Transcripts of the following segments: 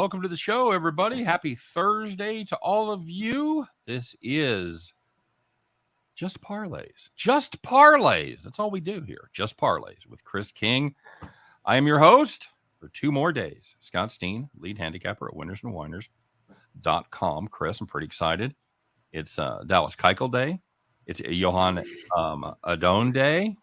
welcome to the show, everybody. Happy Thursday to all of you. This is Just Parlays. Just Parlays. That's all we do here. Just Parlays with Chris King. I am your host for 2 more days. Scott Steen, lead handicapper at winnersandwhiners.com. Chris, I'm pretty excited. It's Dallas Keuchel Day. It's Johan Adon Day.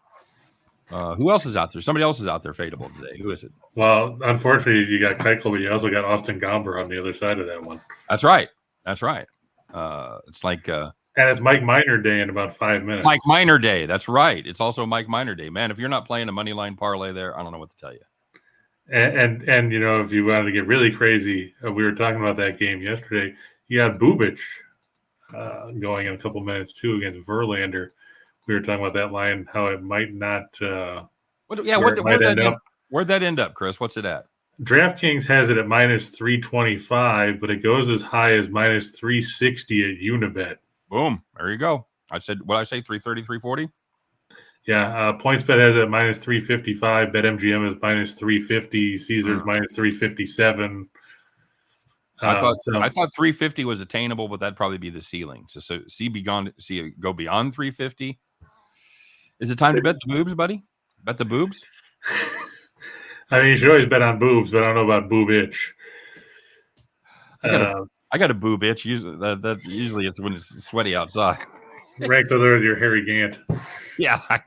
Who else is out there? Somebody else is out there fadeable today. Who is it? Well, unfortunately, you got Keuchel, but you also got Austin Gomber on the other side of that one. That's right. It's like and it's Mike Minor Day in about 5 minutes. Mike Minor Day. That's right. It's also Mike Minor Day. Man, if you're not playing a money line parlay there, I don't know what to tell you. And you know, if you wanted to get really crazy, we were talking about that game yesterday. You got Bubic going in a couple minutes too against Verlander. We were talking about that line, how it might not. Where'd that end up, Chris? What's it at? DraftKings has it at minus 325, but it goes as high as minus 360 at Unibet. Boom. There you go. I said, what I say, 330, 340? Yeah. PointsBet has it at minus 355. BetMGM is minus 350. Caesars minus 357. I thought 350 was attainable, but that'd probably be the ceiling. So go beyond 350. Is it time to bet the boobs, buddy? Bet the boobs? I mean, you should always bet on boobs, but I don't know about boobitch. I got a boob itch. Usually it's when it's sweaty outside. Right there with your Harry Gant. Yeah, I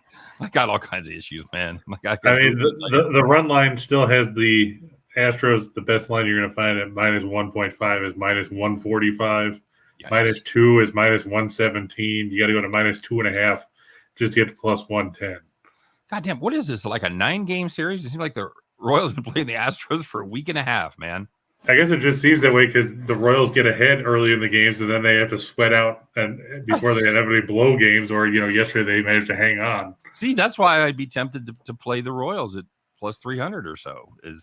got all kinds of issues, man. The run line still has the Astros. The best line you're going to find at minus 1.5 is minus 145. Yikes. Minus 2 is minus 117. You got to go to minus 2.5 just to get to plus 110. Goddamn, what is this? Like a 9-game series? It seems like the Royals have been playing the Astros for a week and a half, man. I guess it just seems that way because the Royals get ahead early in the games and then they have to sweat out and before they inevitably blow games. Or yesterday they managed to hang on. See, that's why I'd be tempted to play the Royals at plus 300 or so. In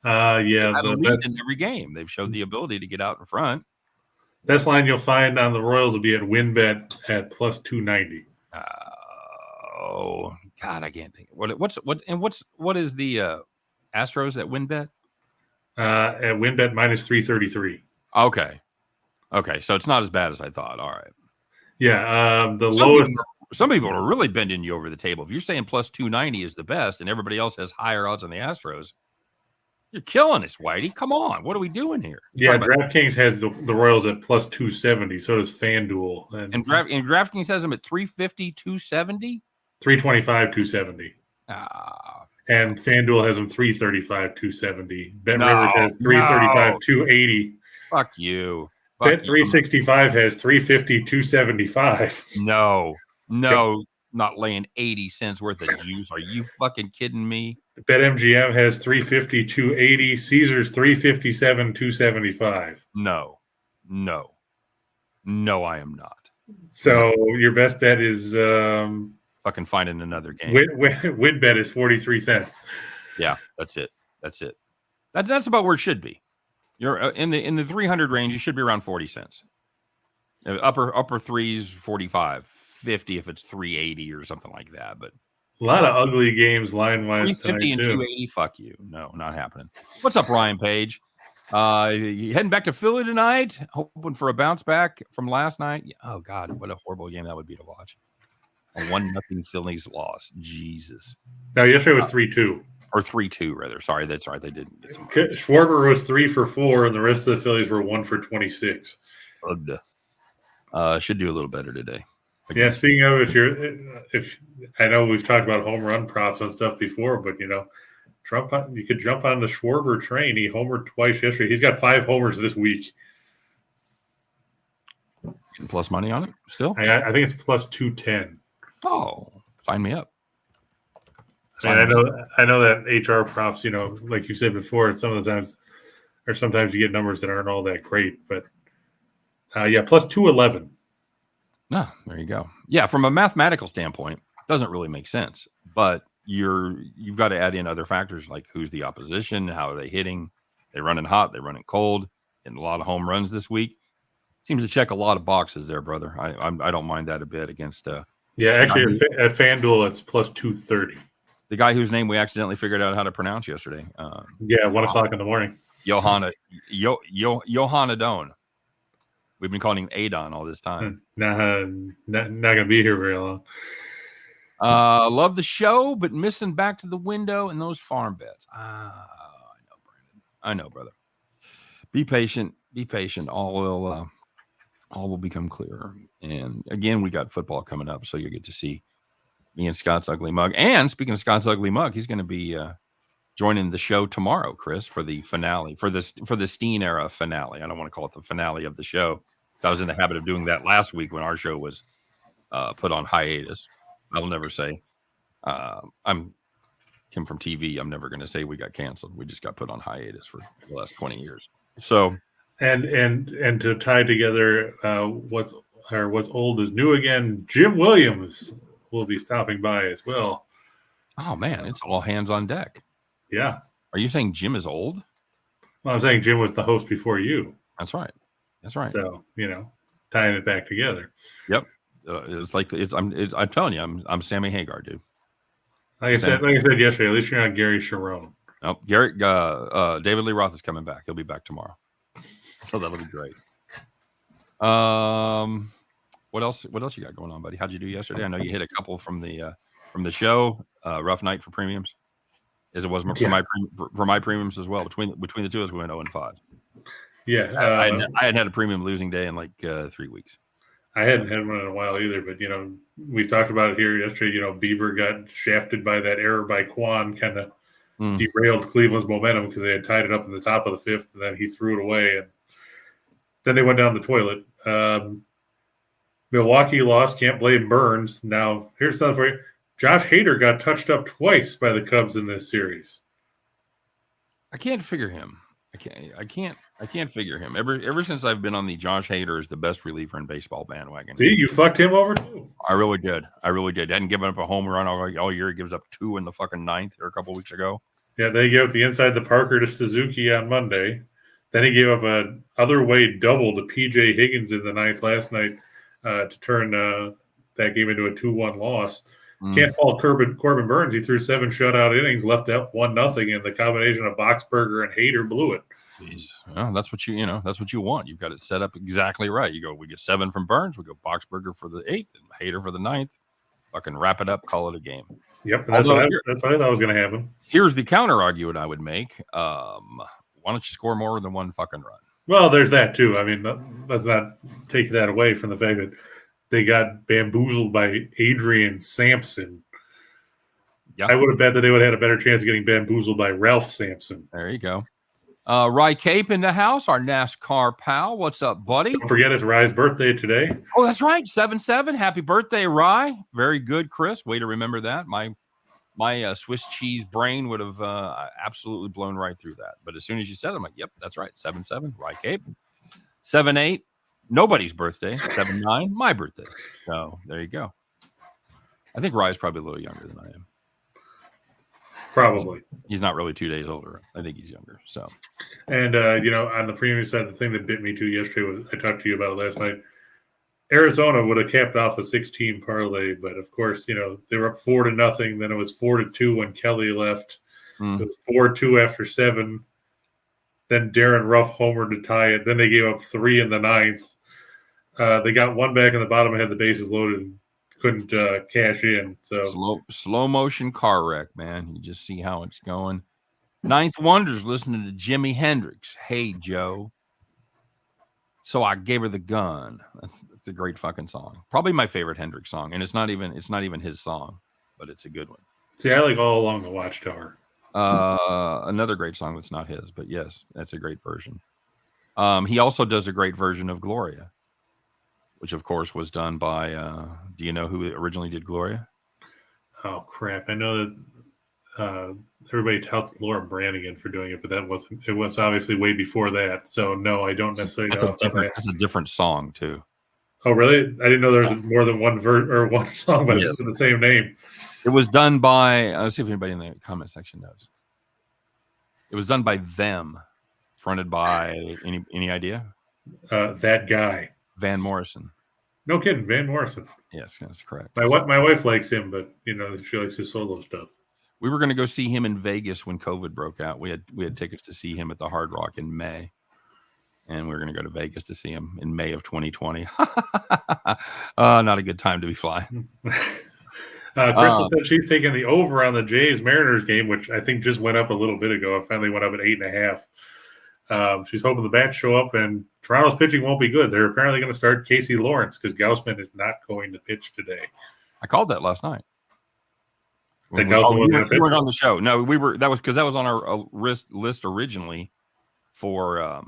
every game, they've showed the ability to get out in front. Best line you'll find on the Royals will be at WinBet at plus 290. Oh God, I can't think. What is the Astros at WinBet? At WinBet minus 333. Okay, so it's not as bad as I thought. All right. Yeah, some people are really bending you over the table. If you're saying plus 290 is the best, and everybody else has higher odds on the Astros, you're killing us, Whitey. Come on, what are we doing here? DraftKings has the Royals at plus 270. So does FanDuel, and DraftKings has them at 350, 270, 325, 270. And FanDuel has them 335, 270. BetRivers has 335, 280. Fuck you. Bet365 has 350, 275. No, not laying 80 cents worth of juice. Are you fucking kidding me? BetMGM has 350, 280. Caesars 357, 275. No, I am not. So your best bet is fucking finding another game. WinBet is 43 cents. Yeah, that's it. That's about where it should be. You're in the 300 range. You should be around 40 cents. Upper threes, 45, 50 if it's 380 or something like that. But a lot of ugly games line wise. 350 and 280. Fuck you. No, not happening. What's up, Ryan Page? You heading back to Philly tonight? Hoping for a bounce back from last night. Oh God, what a horrible game that would be to watch. A 1-0 Phillies loss. Jesus. No, yesterday was 3-2. Or 3-2, rather. Sorry, that's right. They didn't. Schwarber was 3 for 4, and the rest of the Phillies were 1 for 26. Should do a little better today. Yeah, speaking of, if I know we've talked about home run props and stuff before, but you could jump on the Schwarber train. He homered twice yesterday. He's got 5 homers this week. Getting plus money on it still? I think it's plus 210. Oh, sign me up. And I know that HR props, like you said before, sometimes you get numbers that aren't all that great, but plus 211. No, there you go. Yeah, from a mathematical standpoint, it doesn't really make sense. But you've got to add in other factors like who's the opposition, how are they hitting, they running hot, they running cold, getting a lot of home runs this week. Seems to check a lot of boxes there, brother. I don't mind that a bit against. Actually, at FanDuel it's plus 230. The guy whose name we accidentally figured out how to pronounce yesterday. 1 o'clock in the morning. Johannadone. We've been calling him Adon all this time. Not gonna be here very long. Love the show, but missing back to the window and those farm bets. I know, Brandon. I know, brother. Be patient. Be patient. All will become clearer. And again, we got football coming up, so you get to see me and Scott's Ugly Mug. And speaking of Scott's Ugly Mug, he's going to be joining the show tomorrow, Chris, for the finale, for the Steen era finale. I don't want to call it the finale of the show. I was in the habit of doing that last week when our show was put on hiatus. I will never say I'm Kim from TV. I'm never going to say we got canceled. We just got put on hiatus for the last 20 years. So and to tie together what's old is new again, Jim Williams will be stopping by as well. Oh man, it's all hands on deck. Yeah. Are you saying Jim is old? Well, I'm saying Jim was the host before you. That's right. That's right. So, tying it back together. Yep. It's like I'm telling you, I'm Sammy Hagar, dude. Like I said yesterday, at least you're not Gary Sharon. Nope. David Lee Roth is coming back. He'll be back tomorrow. So that'll be great. What else you got going on, buddy? How'd you do yesterday? I know you hit a couple from the show. Rough night for premiums, as it was for my premiums as well. Between the two of us, we went 0-5. Yeah, I hadn't had a premium losing day in like 3 weeks. I hadn't had one in a while either, but we talked about it here yesterday. Bieber got shafted by that error by Quan, kind of derailed Cleveland's momentum because they had tied it up in the top of the fifth, and then he threw it away, and then they went down the toilet. Milwaukee lost. Can't blame Burns. Now here's something for you: Josh Hader got touched up twice by the Cubs in this series. I can't figure him. I can't figure him. Ever since I've been on the Josh Hader is the best reliever in baseball bandwagon. See, you fucked him over too. I really did. Hadn't given up a home run all year. He gives up 2 in the fucking ninth or a couple weeks ago. Yeah, they gave up the inside the Parker to Suzuki on Monday. Then he gave up a other way double to P.J. Higgins in the ninth last night to turn that game into a 2-1 loss. Can't fault Corbin Burns. He threw 7 shutout innings, left up 1-0, and the combination of Boxberger and Hader blew it. Well, that's what you want. You've got it set up exactly right. We get 7 from Burns, we go Boxberger for the 8th, and Hader for the 9th. Fucking wrap it up, call it a game. Yep, that's what I thought was going to happen. Here's the counter argument I would make. Why don't you score more than 1 fucking run? Well, there's that too. I mean, let's not take that away from the fact that they got bamboozled by Adrian Sampson. Yep. I would have bet that they would have had a better chance of getting bamboozled by Ralph Sampson. There you go. Rye Cape in the house, our NASCAR pal. What's up, buddy? Don't forget it's Rye's birthday today. Oh, that's right. 7-7. Happy birthday, Rye. Very good, Chris. Way to remember that. My Swiss cheese brain would have absolutely blown right through that. But as soon as you said it, I'm like, yep, that's right. 7-7, Rye Cape. 7-8. Nobody's birthday. 7-9, my birthday. So there you go. I think Rye's probably a little younger than I am. Probably. He's not really 2 days older. I think he's younger. So, and on the premium side, the thing that bit me too yesterday was I talked to you about it last night. Arizona would have capped off a 16 parlay, but of course, they were up 4-0. Then it was 4-2 when Kelly left. It was 4-2 after 7. Then Darren Ruff homered to tie it. Then they gave up 3 in the ninth. They got 1 back in the bottom and had the bases loaded and couldn't cash in. So slow motion car wreck, man. You just see how it's going. Ninth Wonders listening to Jimi Hendrix. Hey Joe. So I gave her the gun. That's a great fucking song. Probably my favorite Hendrix song, and it's not even his song, but it's a good one. See, I like All Along the Watchtower. Another great song that's not his, but yes, that's a great version. He also does a great version of Gloria, which of course was done by do you know who originally did Gloria? Oh crap. I know that everybody touts Laura Branigan for doing it, but it was obviously way before that. So no, I don't necessarily know. That's a different song too. Oh really? I didn't know there was more than one one song, but it's the same name. It was done by let's see if anybody in the comment section knows. It was done by them, fronted by any idea? That guy. Van Morrison. No kidding, Van Morrison. Yes, that's correct. My wife likes him, but she likes his solo stuff. We were going to go see him in Vegas when COVID broke out. We had tickets to see him at the Hard Rock in May, and we were going to go to Vegas to see him in May of 2020. Not a good time to be flying. Crystal said she's taking the over on the Jays Mariners game, which I think just went up a little bit ago. It finally went up at 8.5. She's hoping the bats show up, and Toronto's pitching won't be good. They're apparently going to start Casey Lawrence because Gaussman is not going to pitch today. I called that last night. You weren't on the show. No, we were. That was because that was on our list originally for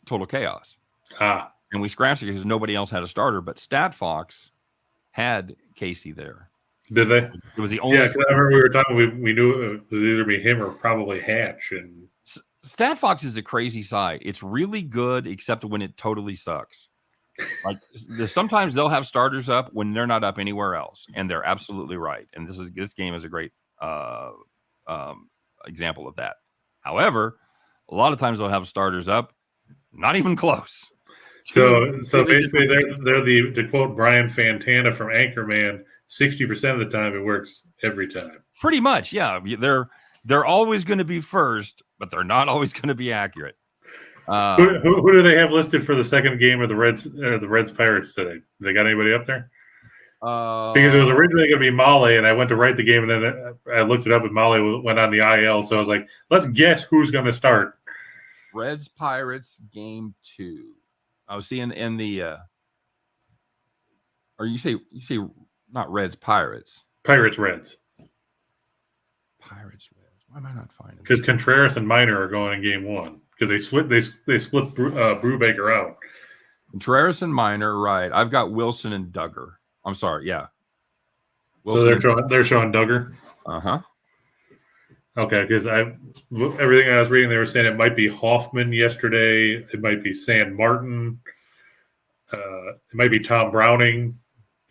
Total Chaos. And we scratched it because nobody else had a starter, but StatFox had Casey there. Did they? It was the only. Yeah, I remember we were talking. We knew it was either be him or probably Hatch. And StatFox is a crazy site. It's really good, except when it totally sucks. Like sometimes they'll have starters up when they're not up anywhere else, and they're absolutely right. And this game is a great example of that. However, a lot of times they'll have starters up, not even close. So basically, they're the, to quote Brian Fantana from Anchorman, 60% of the time it works every time. Pretty much, yeah. They're always going to be first, but they're not always going to be accurate. Who do they have listed for the second game of the Reds Pirates today? They got anybody up there? Because it was originally going to be Molly, and I went to write the game, and then I looked it up, and Molly went on the IL. So I was like, let's guess who's going to start. Reds Pirates game 2. I was seeing in the or you say not Reds Pirates. Pirates Reds. Pirates Reds. Why am I not finding? Because Contreras and Minor are going in game 1. Because they slipped Brubaker out. Contreras and Minor, right? I've got Wilson and Duggar. I'm sorry, yeah. Wilson so they're showing Duggar. Okay, because everything I was reading, they were saying it might be Hoffman yesterday. It might be San Martin. It might be Tom Browning.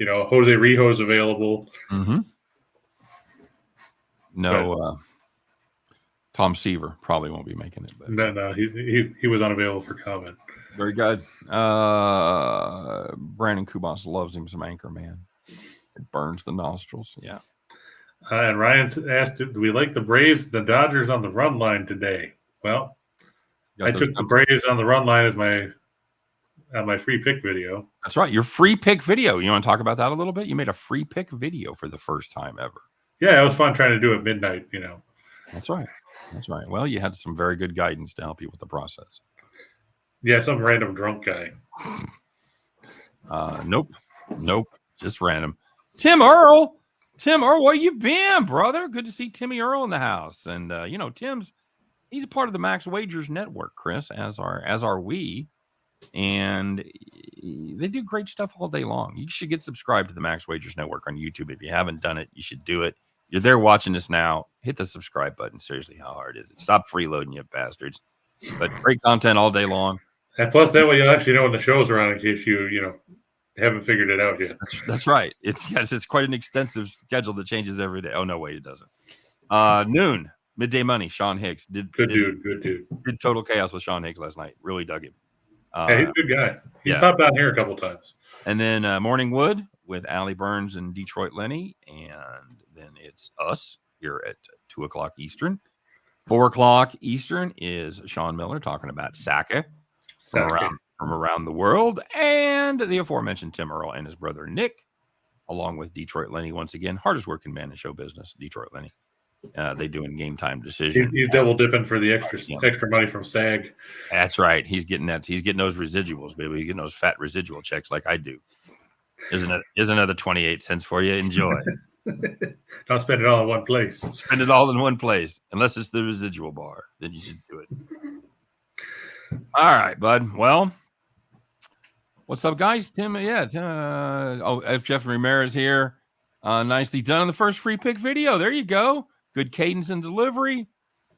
Jose Rijo's available. Mm-hmm. No. Tom Seaver probably won't be making it. But. No, he was unavailable for comment. Very good. Brandon Kubas loves him some Anchorman. It burns the nostrils. Yeah. And Ryan asked, do we like the Braves, the Dodgers on the run line today? Well, I took the Braves on the run line as my free pick video. That's right. Your free pick video. You want to talk about that a little bit? You made a free pick video for the first time ever. Yeah, it was fun trying to do it at midnight, That's right. Well, you had some very good guidance to help you with the process. Yeah, some random drunk guy. Nope. Just random. Tim Earl, where you been, brother? Good to see Timmy Earl in the house. And he's a part of the Max Wagers Network, Chris, as are we. And they do great stuff all day long. You should get subscribed to the Max Wagers Network on YouTube. If you haven't done it, you should do it. You're there watching this now. Hit the subscribe button. Seriously, how hard is it? Stop freeloading, you bastards. But great content all day long. And plus, that way you'll actually know when the shows are on in case you haven't figured it out yet. That's right. It's quite an extensive schedule that changes every day. Oh, no, wait, it doesn't. Noon, Midday Money, Sean Higgs. Good dude. Did Total Chaos with Sean Higgs last night. Really dug him. Yeah, he's a good guy. He's popped down here a couple times. And then Morning Wood with Allie Burns and Detroit Lenny. And then it's us here at 2 o'clock Eastern. 4 o'clock Eastern is Sean Miller talking about Saka from around the world. And the aforementioned Tim Earl and his brother Nick, along with Detroit Lenny once again. Hardest working man in show business, Detroit Lenny. They doing game time decisions. He's double dipping for the extra money from SAG. That's right. He's getting that. He's getting those residuals, baby. He's getting those fat residual checks like I do. Here's another 28 cents for you. Enjoy. Don't spend it all in one place. Spend it all in one place, unless it's the residual bar. Then you should do it. All right, bud. Well, what's up, guys? Tim. F. Jeff Ramirez here. Nicely done on the first free pick video. There you go. Good cadence and delivery.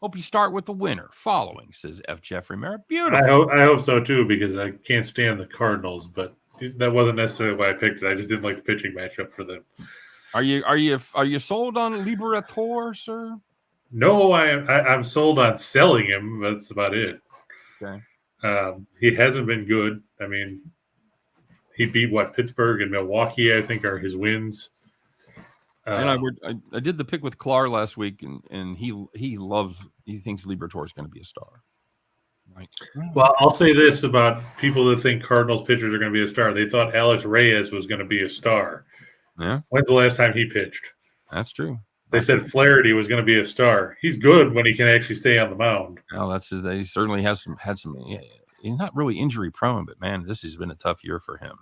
Hope you start with the winner following, says F. Jeffrey Merritt. Beautiful. I hope so too, because I can't stand the Cardinals, but that wasn't necessarily why I picked it. I just didn't like the pitching matchup for them. Are you sold on Liberator, sir? No, I'm sold on selling him. That's about it. Okay. He hasn't been good. I mean, he beat Pittsburgh and Milwaukee, I think, are his wins. And I did the pick with Clar last week, and he thinks Liberatore is going to be a star. Right. Well, I'll say this about people that think Cardinals pitchers are going to be a star. They thought Alex Reyes was going to be a star. Yeah. When's the last time he pitched? That's true. They said Flaherty was going to be a star. He's good when he can actually stay on the mound. Well, he certainly had some. Yeah, he's not really injury prone, but man, this has been a tough year for him.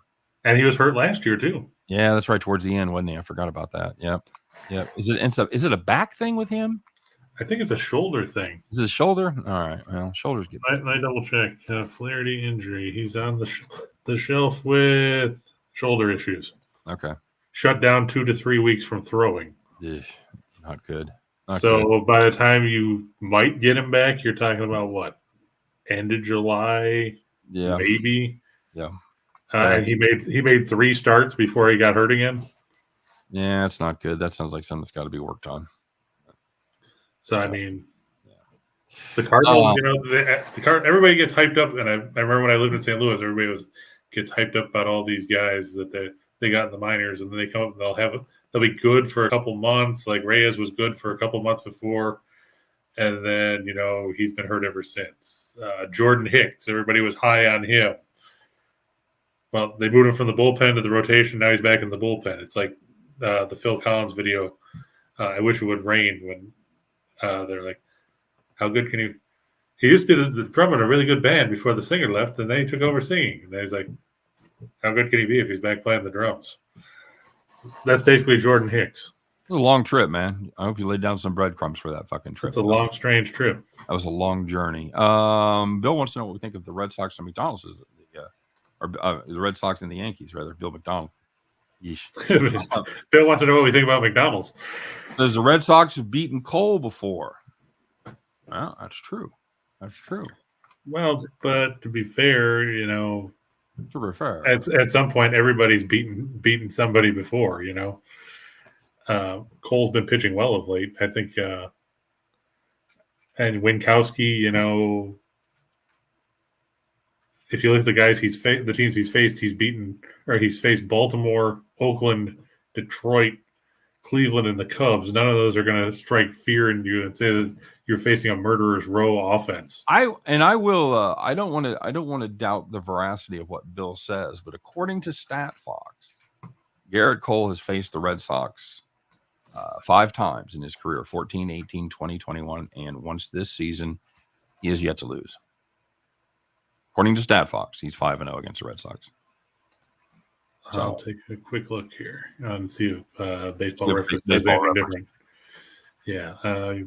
And he was hurt last year too. Yeah, that's right. Towards the end, wasn't he? I forgot about that. Yep. Is it a back thing with him? I think it's a shoulder thing. Is it a shoulder? All right. Well, shoulders get. I double check. Flaherty injury. He's on the shelf with shoulder issues. Okay. Shut down 2 to 3 weeks from throwing. Not good. By the time you might get him back, you're talking about what? End of July? Yeah. Maybe. Yeah. And he made 3 starts before he got hurt again. Yeah, it's not good. That sounds like something that's got to be worked on. So I mean, the Cardinals, everybody gets hyped up, and I remember when I lived in St. Louis, everybody gets hyped up about all these guys that they got in the minors, and then they come up and they'll be good for a couple months. Like Reyes was good for a couple months before, and then he's been hurt ever since. Jordan Hicks, everybody was high on him. Well, they moved him from the bullpen to the rotation. Now he's back in the bullpen. It's like the Phil Collins video. I wish it would rain when they're like, how good can you? He used to be the drummer in a really good band before the singer left, and then he took over singing. And then he's like, how good can he be if he's back playing the drums? That's basically Jordan Hicks. It was a long trip, man. I hope you laid down some breadcrumbs for that fucking trip. It's a long, strange trip. That was a long journey. Bill wants to know what we think of the Red Sox and McDonald's. The Red Sox and the Yankees, rather. Bill McDonald. Bill wants to know what we think about McDonald's. Says the Red Sox have beaten Cole before. Well, that's true. That's true. Well, but to be fair, at some point everybody's beaten somebody before. Cole's been pitching well of late. I think, and Winkowski, if you look at the guys the teams he's faced, he's faced Baltimore, Oakland, Detroit, Cleveland, and the Cubs. None of those are going to strike fear in you and say that you're facing a murderer's row offense. I don't want to doubt the veracity of what Bill says, but according to StatFox, Garrett Cole has faced the Red Sox 5 times in his career: 14, 18, 20, 21, and once this season, he has yet to lose. According to StatFox, he's 5-0 against the Red Sox. So I'll take a quick look here and see if Baseball Reference says anything different. Yeah,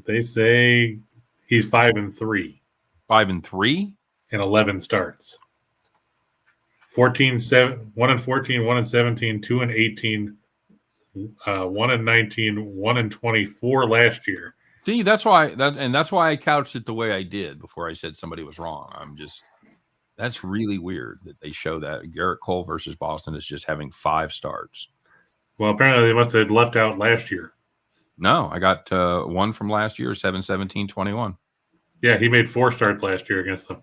they say he's 5-3. 5-3 in 11 starts. 1-14, 1-17, 2-18, 1-19, 1-24 last year. See, that's why I couched it the way I did before I said somebody was wrong. That's really weird that they show that Garrett Cole versus Boston is just having 5 starts. Well, apparently they must have left out last year. No, I got one from last year, 7-17-21. Yeah, he made 4 starts last year against them.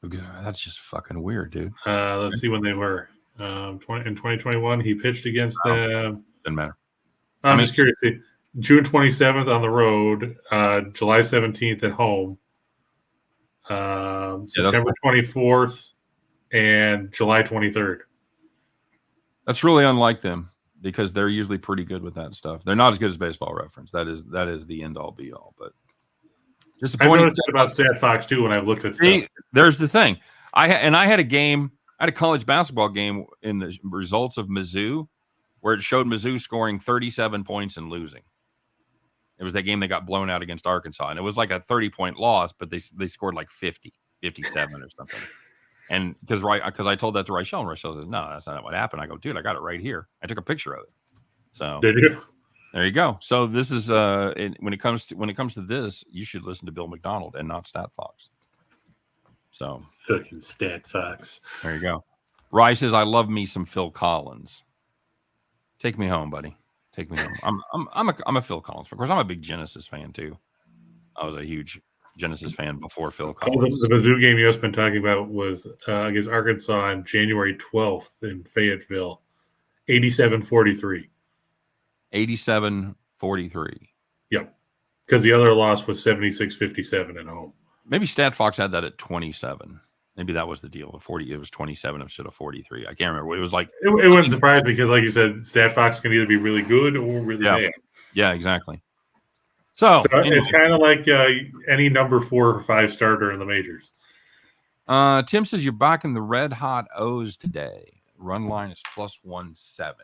That's just fucking weird, dude. Let's see when they were. In 2021, he pitched against them. Doesn't matter. I'm just curious. June 27th on the road, July 17th at home, September 24th, and July 23rd. That's really unlike them because they're usually pretty good with that stuff. They're not as good as Baseball Reference. That is the end all be all. But I've noticed that about StatFox too when I've looked at stuff. There's the thing. I had a college basketball game in the results of Mizzou where it showed Mizzou scoring 37 points and losing. It was that game they got blown out against Arkansas, and it was like a 30-point loss, but they scored like 50, 57 or something. And because I told that to Rachel, and Rachel says, "No, that's not what happened." I go, "Dude, I got it right here. I took a picture of it." So did you? There you go. So this is when it comes to this, you should listen to Bill McDonald and not StatFox. So fucking StatFox. There you go. Rye says, "I love me some Phil Collins. Take me home, buddy. Take me home." I'm a Phil Collins. Of course, I'm a big Genesis fan too. I was a huge Genesis fan before Phil Collins. The Mizzou game you just been talking about was against Arkansas on January 12th in Fayetteville, 87-43. 87-43. Yep. Because the other loss was 76-57 at home. Maybe StatFox had that at 27. Maybe that was the deal. 40, it was 27 instead of 43. I can't remember. It was like it wouldn't surprise me because, like you said, StatFox can either be really good or really bad. Yeah, exactly. So anyway. It's kind of like any number 4 or 5 starter in the majors. Tim says you're back in the red hot O's today. Run line is +170.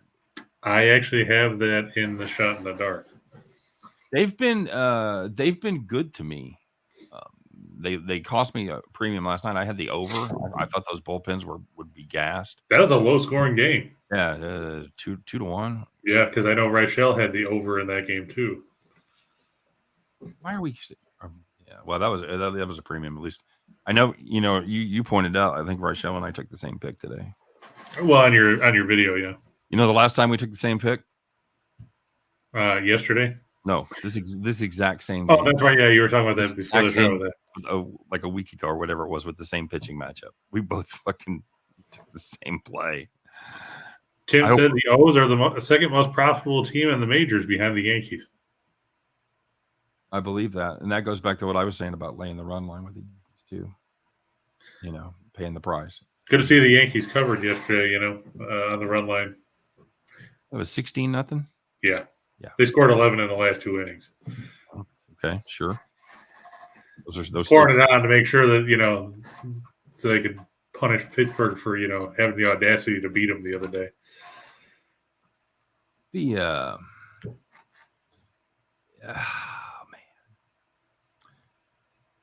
I actually have that in the shot in the dark. They've been good to me. They cost me a premium last night. I had the over. I thought those bullpens would be gassed. That was a low scoring game. Yeah, 2-1. Yeah, because I know Reichel had the over in that game too. Why are we? Yeah, well, that was a premium. At least I know. You pointed out. I think Reichel and I took the same pick today. Well, on your video, yeah. You know, the last time we took the same pick. Yesterday. No, this exact same. Oh, that's right. Yeah, you were talking about that before the show. Like a week ago or whatever it was with the same pitching matchup. We both fucking took the same play. Tim said the O's are the second most profitable team in the majors behind the Yankees. I believe that. And that goes back to what I was saying about laying the run line with the Yankees too. Paying the price. Good to see the Yankees covered yesterday, on the run line. It was 16-0? Yeah. Yeah. They scored 11 in the last 2 innings. Okay, sure. Those pouring it on to make sure that, so they could punish Pittsburgh for, having the audacity to beat them the other day. Man.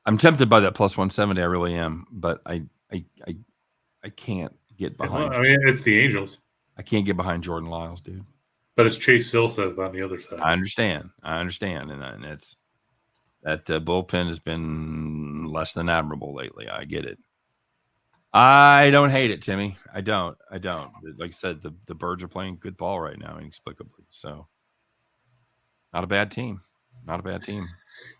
I'm tempted by that +170. I really am, but I can't get behind. Well, I mean, it's the Angels. I can't get behind Jordan Lyles, dude. But it's Chase Silseth on the other side. I understand, and it's that bullpen has been less than admirable lately. I get it. I don't hate it, Timmy. I don't. Like I said, the Birds are playing good ball right now, inexplicably. So, not a bad team.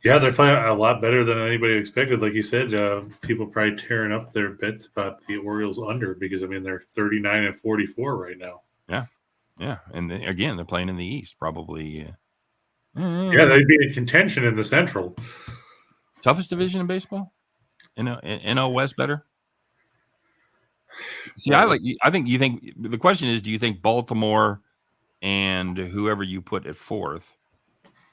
Yeah, they're playing a lot better than anybody expected. Like you said, people probably tearing up their bets about the Orioles under because, they're 39-44 right now. Yeah. And again, they're playing in the East, probably. Yeah, they'd be in contention in the Central. Toughest division in baseball? NL West better? See, I think you think the question is, do you think Baltimore and whoever you put at fourth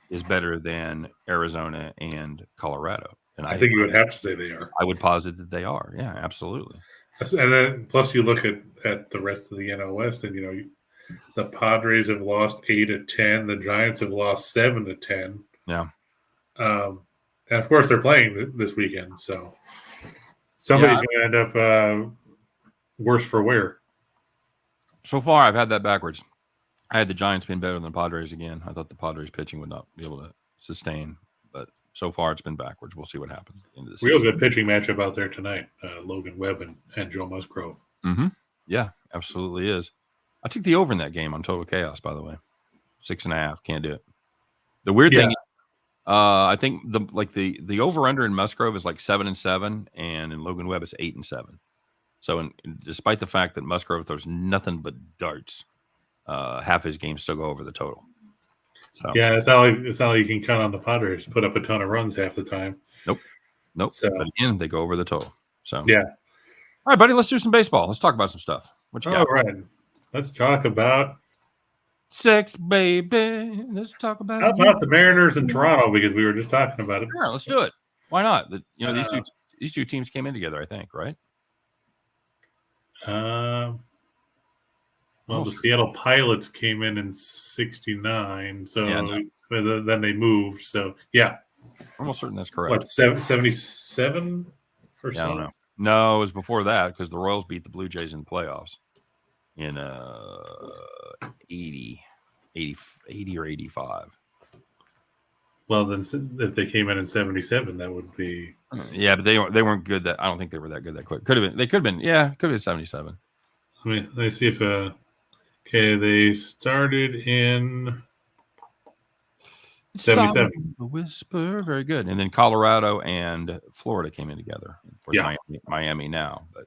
is better than Arizona and Colorado? And I think you would have to say they are. I would posit that they are. Yeah, absolutely. And then plus you look at the rest of the NL West, and the Padres have lost 8 of 10. The Giants have lost 7 of 10. Yeah. And of course they're playing this weekend, so somebody's going to end up worse for wear. So far, I've had that backwards. I had the Giants being better than the Padres again. I thought the Padres pitching would not be able to sustain, but so far it's been backwards. We'll see what happens at the end of the Real season. good pitching matchup out there tonight. Logan Webb and Joe Musgrove. Mm-hmm. Yeah, absolutely is. I took the over in that game on Total Chaos, by the way. 6.5. Can't do it. The weird thing, I think the over under in Musgrove is like 7-7, and in Logan Webb it's 8-7. So, despite the fact that Musgrove throws nothing but darts, half his games still go over the total. So yeah, it's not like you can count on the Padres to put up a ton of runs half the time. Nope. So, but again, they go over the total. So yeah. All right, buddy. Let's do some baseball. Let's talk about some stuff. What you got? All right. Let's talk about sex, baby. Let's talk about. How about the Mariners in Toronto? Because we were just talking about it. Sure, let's do it. Why not? These two teams came in together, I think, right? Well, the Seattle Pilots came in '69, so then they moved. So yeah, almost certain that's correct. What 77 or so? I don't know. No, it was before that because the Royals beat the Blue Jays in the playoffs in 80 or 85. Well, then if they came in '77, that would be. Yeah, but they weren't good. I don't think they were that good that quick. Could have been. They could have been. Yeah, could have been 77. Let me see if. Okay, they started in 77. The whisper, very good. And then Colorado and Florida came in together. Of course, Miami now, but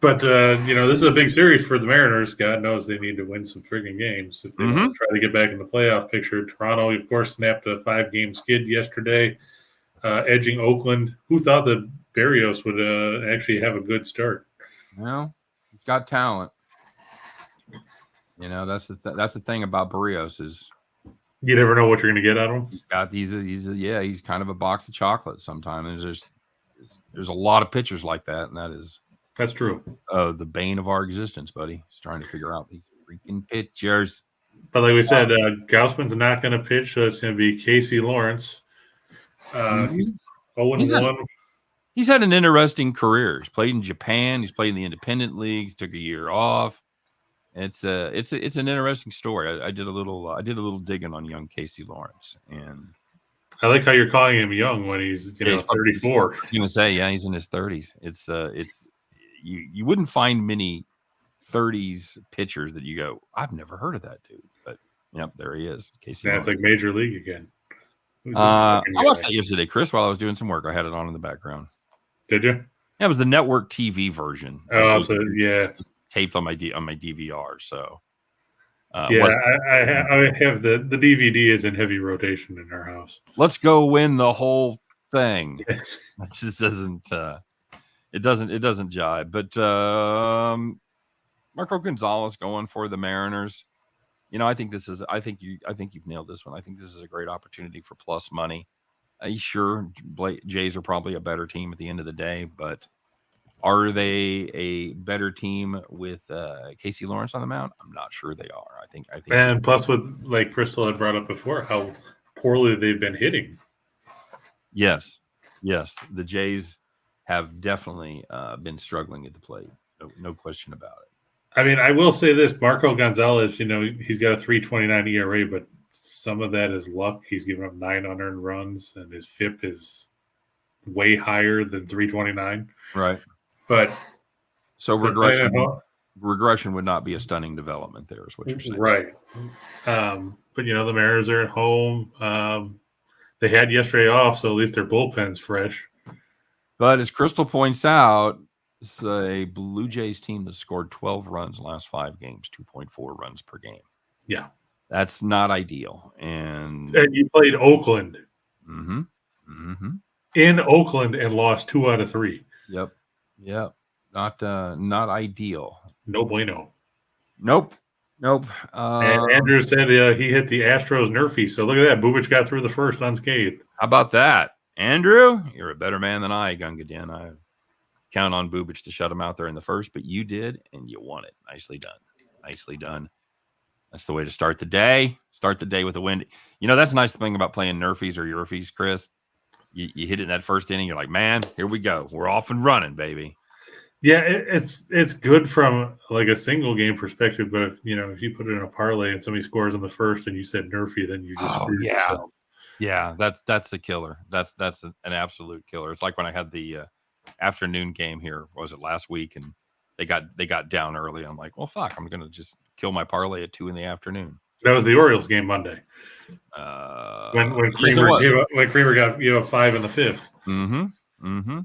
But this is a big series for the Mariners. God knows they need to win some frigging games if they want to try to get back in the playoff picture. Toronto, of course, snapped a 5-game skid yesterday, edging Oakland. Who thought that Barrios would actually have a good start? Well, he's got talent. That's the thing about Barrios is you never know what you're going to get out of him. He's kind of a box of chocolates sometimes. There's a lot of pitchers like that, and that's true. The bane of our existence, buddy. He's trying to figure out these freaking pitchers. But like we said, Gausman's not going to pitch, so it's going to be Casey Lawrence. He's 0-1. He's had an interesting career. He's played in Japan. He's played in the independent leagues. Took a year off. It's an interesting story. I did a little digging on young Casey Lawrence, and I like how you're calling him young when he's 34. I was going to say, yeah, he's in his 30s. It's you wouldn't find many 30s pitchers that you go, I've never heard of that dude. But yep, there he is. Casey. Yeah, it's like Major League again. I watched that yesterday, Chris, while I was doing some work. I had it on in the background. Did you? Yeah, it was the network TV version. Oh, so yeah, it's taped on my DVR. So I have the DVD is in heavy rotation in our house. Let's go win the whole thing. That just doesn't. It doesn't jive. But Marco Gonzalez going for the Mariners. I think you've nailed this one. I think this is a great opportunity for plus money. Sure, Jays are probably a better team at the end of the day, but are they a better team with Casey Lawrence on the mound? I'm not sure they are. I think. And plus, with like Crystal had brought up before, how poorly they've been hitting. Yes, the Jays have definitely been struggling at the plate. No question about it. I mean, I will say this: Marco Gonzalez, he's got a 3.29 ERA, but some of that is luck. He's given up 9 unearned runs, and his FIP is way higher than 3.29. Right. But so regression would not be a stunning development there, is what you're saying. Right. But, the Mariners are at home. They had yesterday off, so at least their bullpen's fresh. But as Crystal points out, it's a Blue Jays team that scored 12 runs in the last 5 games, 2.4 runs per game. Yeah. That's not ideal. And you played Oakland. Mm-hmm. Mm-hmm. In Oakland and lost 2 out of 3. Yep. Not ideal. No bueno. Nope. And Andrew said he hit the Astros nerfy. So look at that. Bubic got through the first unscathed. How about that? Andrew, you're a better man than I, Gungadin. I count on Bubic to shut him out there in the first, but you did, and you won it. Nicely done. That's the way to start the day. Start the day with a win. That's the nice thing about playing nerfies or Yerfies, Chris. You hit it in that first inning, you're like, man, here we go. We're off and running, baby. Yeah, it's good from like a single game perspective, but if you put it in a parlay and somebody scores in the first and you said nerfy, then you just screwed yourself. Yeah, that's the killer. That's an absolute killer. It's like when I had the afternoon game here. Was it last week? And they got down early. I'm like, well, fuck, I'm gonna just kill my parlay at 2 p.m. That was the Orioles game Monday. When Creamer got 5 in the 5th. Mm-hmm.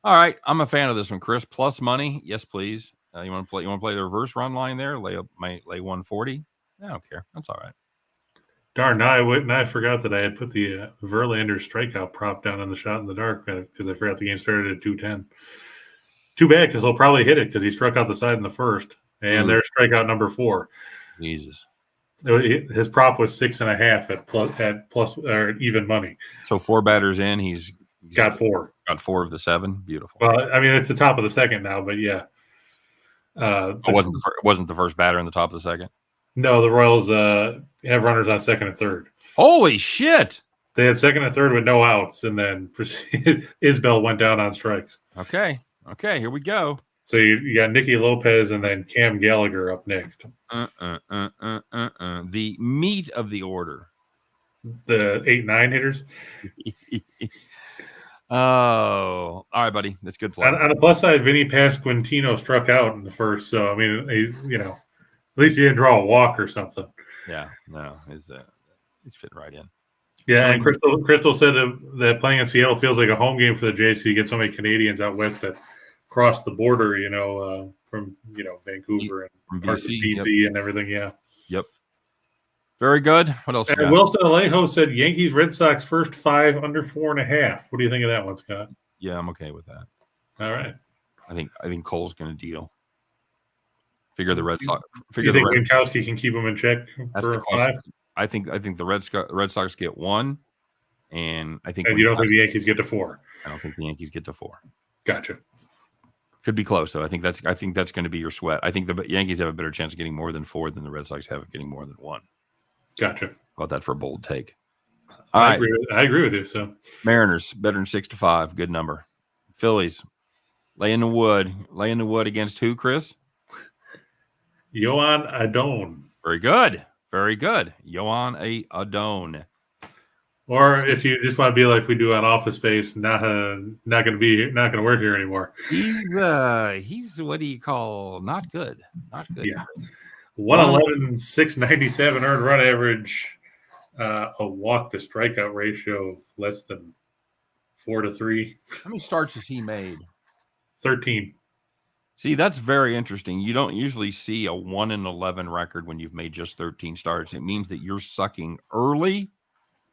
All right, I'm a fan of this one, Chris. Plus money, yes, please. You want to play the reverse run line there? Lay 140. I don't care. That's all right. Darn, now I forgot that I had put the Verlander strikeout prop down on the shot in the dark because I forgot the game started at 2:10. Too bad, because he'll probably hit it because he struck out the side in the first, and there's strikeout number 4. Jesus. His prop was 6.5 at plus or even money. So 4 batters in, he's got 4. Got 4 of the 7. Beautiful. Well, I mean, it's the top of the second now, but yeah. It wasn't the first batter in the top of the second. No, the Royals have runners on second and third. Holy shit! They had second and third with no outs, and then Isbell went down on strikes. Okay, here we go. So you got Nicky Lopez and then Cam Gallagher up next. The meat of the order. The 8-9 hitters. Oh, all right, buddy. That's good play. On the plus side, Vinny Pasquantino struck out in the first, so I mean, at least he didn't draw a walk or something. Yeah, no, he's fitting right in. Yeah, and Crystal said that playing in Seattle feels like a home game for the Jays. So you get so many Canadians out west that across the border, from Vancouver and From parts of BC. BC and everything. Yeah. Yep. Very good. What else? And Wilson Alejo said Yankees Red Sox first 5 under 4.5. What do you think of that one, Scott? Yeah, I'm okay with that. All right. I think Cole's going to deal. Figure the Red Sox. You think Winkowski can keep them in check for 5? I think the Red Sox get 1, and I think. And you don't think the Yankees get to 4? I don't think the Yankees get to 4. Gotcha. Could be close though. I think that's going to be your sweat. I think the Yankees have a better chance of getting more than 4 than the Red Sox have of getting more than 1. Gotcha. How about that for a bold take? I agree with you. So Mariners better than 6-5. Good number. Phillies lay in the wood against who, Chris? Yoan Adon. Very good. Yoan Adon. Or if you just want to be like we do on Office Space, not going to work here anymore. He's what do you call not good? Not good. Yeah. 111, 697 earned run average, a walk to strikeout ratio of less than 4-3. How many starts has he made? 13. See, that's very interesting. You don't usually see a 1-11 record when you've made just 13 starts. It means that you're sucking early,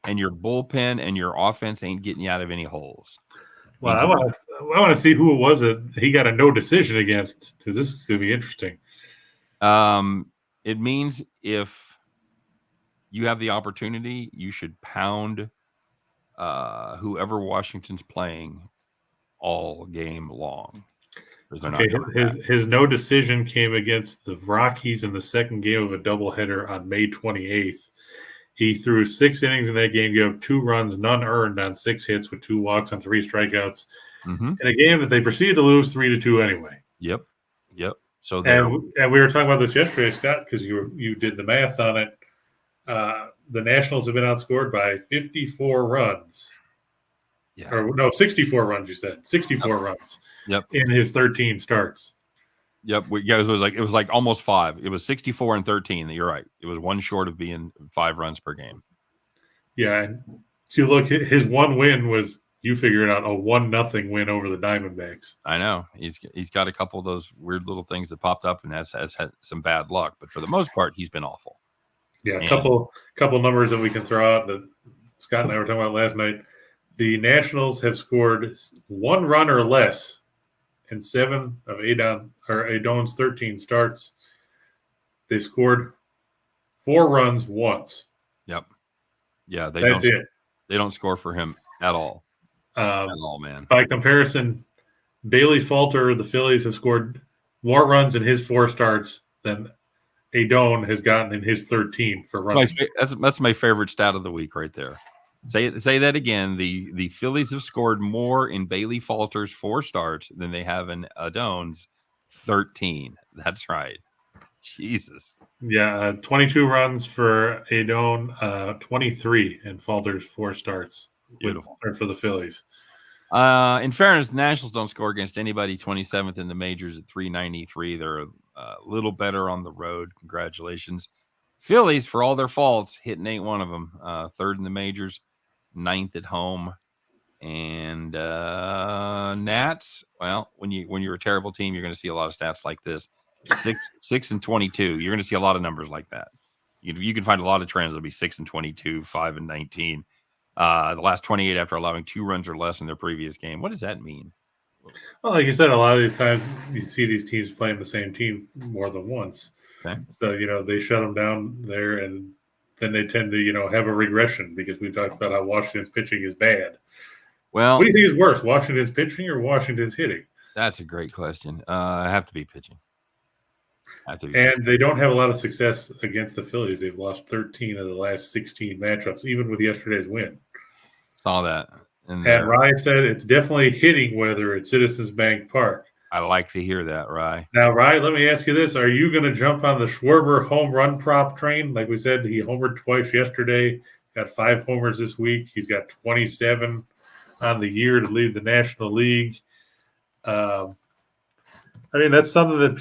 and your bullpen and your offense ain't getting you out of any holes. Well, I want to see who it was that he got a no decision against, because this is going to be interesting. It means if you have the opportunity, you should pound whoever Washington's playing all game long. Okay, his no decision came against the Rockies in the second game of a doubleheader on May 28th. He threw 6 innings in that game, gave up 2 runs, none earned on 6 hits with 2 walks on 3 strikeouts. In a game that they proceeded to lose 3-2 anyway. Yep. So and we were talking about this yesterday, Scott, because you did the math on it. The Nationals have been outscored by 54 runs. Yeah. Or no, 64 runs. You said 64 runs. Yep. In his 13 starts. Yep. It was like almost 5. It was 64 and 13. You're right. It was 1 short of being 5 runs per game. Yeah. And if you look, his one win was, you figure it out, a 1-0 win over the Diamondbacks. I know. He's got a couple of those weird little things that popped up and has had some bad luck. But for the most part, he's been awful. Yeah. A couple numbers that we can throw out that Scott and I were talking about last night. The Nationals have scored 1 run or less in 7 of Adon's 13 starts. They scored 4 runs once. Yep. Yeah, that's it. They don't score for him at all. At all, man. By comparison, Bailey Falter, the Phillies, have scored more runs in his 4 starts than Adon has gotten in his 13 for runs. That's my favorite stat of the week right there. Say that again. The Phillies have scored more in Bailey Falter's 4 starts than they have in Adon's 13. That's right. Jesus. Yeah, 22 runs for Adon, 23 in Falter's 4 starts. Beautiful. For the Phillies. In fairness, the Nationals don't score against anybody. 27th in the majors at 393. They're a little better on the road. Congratulations. Phillies, for all their faults, hitting ain't one of them. 3rd in the majors, 9th at home. And Nats, well, when you're a terrible team, you're going to see a lot of stats like this. 6 and 22. You're going to see a lot of numbers like that. You can find a lot of trends. It'll be 6 and 22, 5 and 19. The last 28 after allowing 2 runs or less in their previous game. What does that mean? Well, like you said, a lot of these times you see these teams playing the same team more than once. Okay. So, they shut them down there, and then they tend to, have a regression because we talked about how Washington's pitching is bad. Well, what do you think is worse, Washington's pitching or Washington's hitting? That's a great question. I have to be pitching. They don't have a lot of success against the Phillies. They've lost 13 of the last 16 matchups, even with yesterday's win. Saw that. And Rye said it's definitely hitting weather at Citizens Bank Park. I like to hear that, Rye. Now, Rye, let me ask you this. Are you going to jump on the Schwarber home run prop train? Like we said, he homered twice yesterday, got 5 homers this week. He's got 27 on the year to lead the National League. That's something that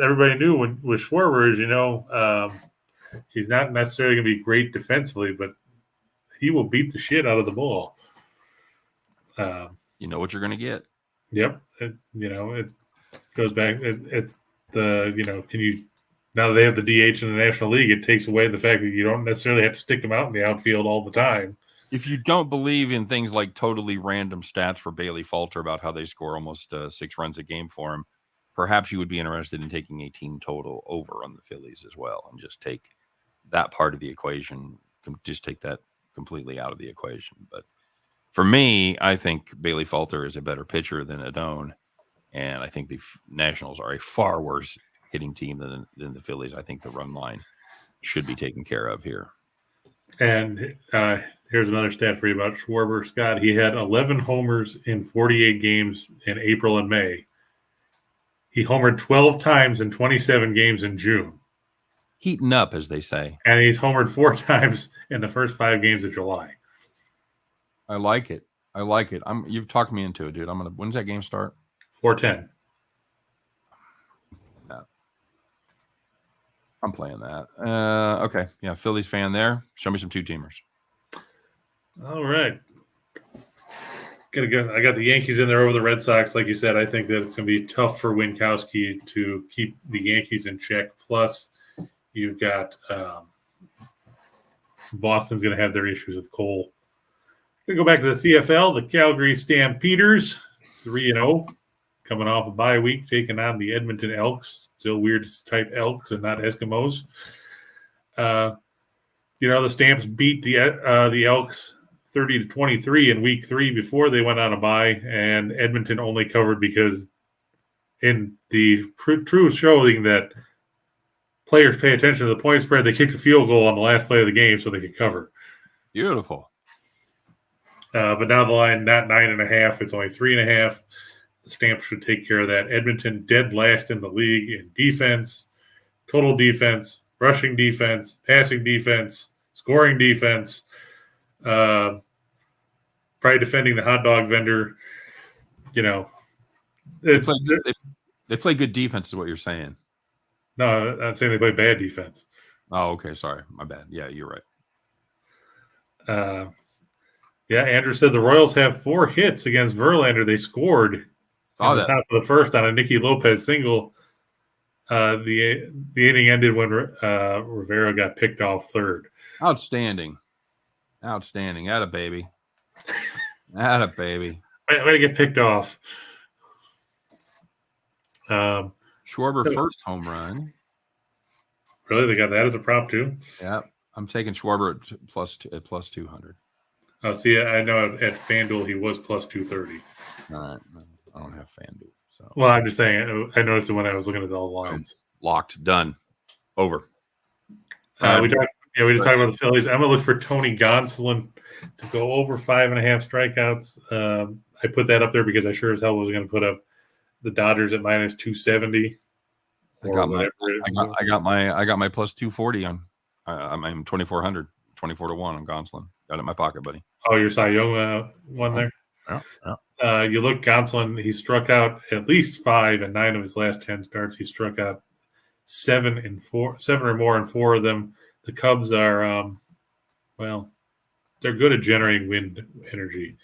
everybody knew with Schwarber is, he's not necessarily going to be great defensively, but he will beat the shit out of the ball. You know what you're going to get. Yep. It goes back. It's the can you now that they have the DH in the National League, it takes away the fact that you don't necessarily have to stick them out in the outfield all the time. If you don't believe in things like totally random stats for Bailey Falter about how they score almost 6 runs a game for him, perhaps you would be interested in taking a team total over on the Phillies as well and just take that part of the equation, just take that completely out of the equation. But for me, I think Bailey Falter is a better pitcher than Adone, and I think the Nationals are a far worse hitting team than the Phillies. I think the run line should be taken care of here. And here's another stat for you about Schwarber, Scott. He had 11 homers in 48 games in April and May. He homered 12 times in 27 games in June. Heating up, as they say. And he's homered 4 times in the first 5 games of July. I like it. You've talked me into it, dude. When's that game start? 4:10. I'm playing that. Okay. Yeah, Phillies fan there. Show me some 2-teamers. All right. I got the Yankees in there over the Red Sox. Like you said, I think that it's going to be tough for Winkowski to keep the Yankees in check. Plus, you've got Boston's going to have their issues with Cole. Going to go back to the CFL, the Calgary Stampeders, 3-0, coming off a bye week, taking on the Edmonton Elks. Still weird to type Elks and not Eskimos. The Stamps beat the Elks 30-23 in week 3 before they went on a bye, and Edmonton only covered because in the true showing that players pay attention to the point spread, they kicked a field goal on the last play of the game so they could cover. Beautiful. But now the line, not 9.5, it's only 3.5. The Stamps should take care of that. Edmonton dead last in the league in defense, total defense, rushing defense, passing defense, scoring defense. Probably defending the hot dog vendor. They play good defense is what you're saying. No, I'm saying they play bad defense. Oh, okay. Sorry. My bad. Yeah, you're right. Andrew said the Royals have 4 hits against Verlander. They scored at the top of the first on a Nicky Lopez single. The inning ended when Rivera got picked off third. Outstanding. Atta baby. Way to get picked off. Schwarber first home run. Really? They got that as a prop too? Yeah. I'm taking Schwarber at plus 200. Oh, see, I know at FanDuel he was plus 230. All right. I don't have FanDuel. So. Well, I'm just saying, I noticed it when I was looking at all the lines. Locked. Done. Over. We just talked about the Phillies. I'm going to look for Tony Gonsolin to go over 5.5 strikeouts. I put that up there because I sure as hell was going to put up the Dodgers at minus 270. I got my plus 240 on. I'm 2,400, 24-1 on Gonsolin. Got it in my pocket, buddy. Oh, your Cy Young one there. Yeah. You look, Gonsolin. He struck out at least 5 in 9 of his last 10 starts. He struck out 7 or more in 4 of them. The Cubs are, they're good at generating wind energy.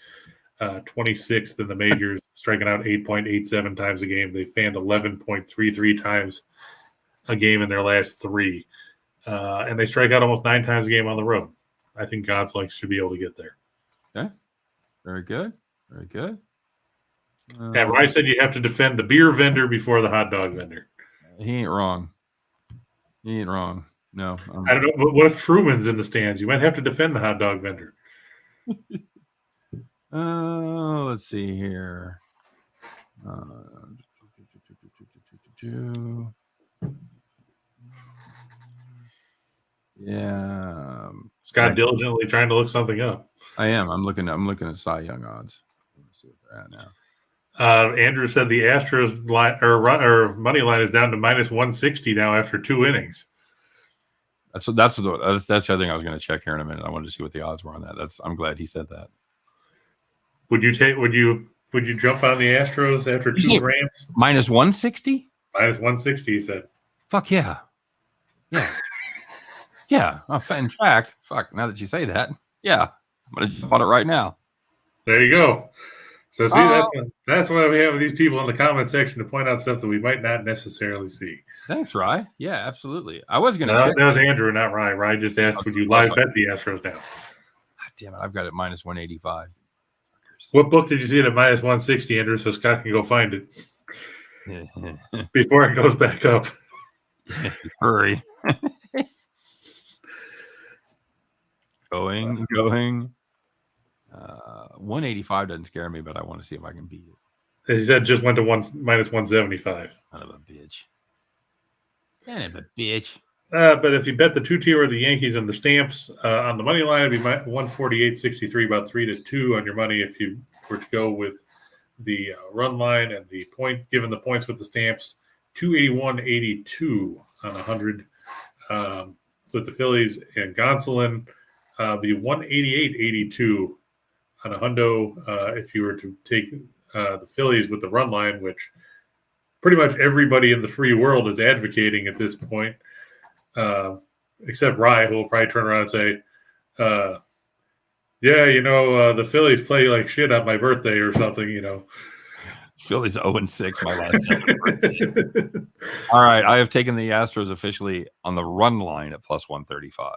26th in the majors, striking out 8.87 times a game. They fanned 11.33 times a game in their last 3. And they strike out almost 9 times a game on the road. I think Gonsolin should be able to get there. Okay. Very good. Rice said you have to defend the beer vendor before the hot dog vendor. He ain't wrong. No. I don't know. But what if Truman's in the stands? You might have to defend the hot dog vendor. Let's see here. Yeah. Scott diligently trying to look something up. I am. I'm looking at Cy Young odds. Let's see what they're at now. Andrew said the Astros line or money line is down to minus 160 now after 2 innings. That's the other thing I was going to check here in a minute. I wanted to see what the odds were on that. I'm glad he said that. Would you jump on the Astros after 2 Rams? Minus 160? Minus 160, he said. Fuck yeah. Yeah. In fact, now that you say that, yeah, I'm going to jump on it right now. There you go. So see, that's why we have these people in the comment section to point out stuff that we might not necessarily see. Thanks, Rye. Yeah, absolutely. I was going to No, check. that was Andrew, not Rye. Rye just asked, would you live bet the Astros now? God damn it, I've got it minus 185. What book did you see it at minus 160, Andrew, so Scott can go find it before it goes back up? Hurry. Going. 185 doesn't scare me, but I want to see if I can beat it. He said just went to minus 175. Son of a bitch. Son of a bitch. But if you bet the 2-team or the Yankees and the Stamps on the money line, it'd be 148.63, about 3-2 on your money if you were to go with the run line, and the point given the points with the Stamps, 281.82 on 100 with the Phillies, and Gonsolin be 188.82 on a hundo if you were to take the Phillies with the run line, which pretty much everybody in the free world is advocating at this point. Except Rye, who will probably turn around and say, the Phillies play like shit on my birthday or something, Phillies 0-6, my last 7. All right, I have taken the Astros officially on the run line at plus 135.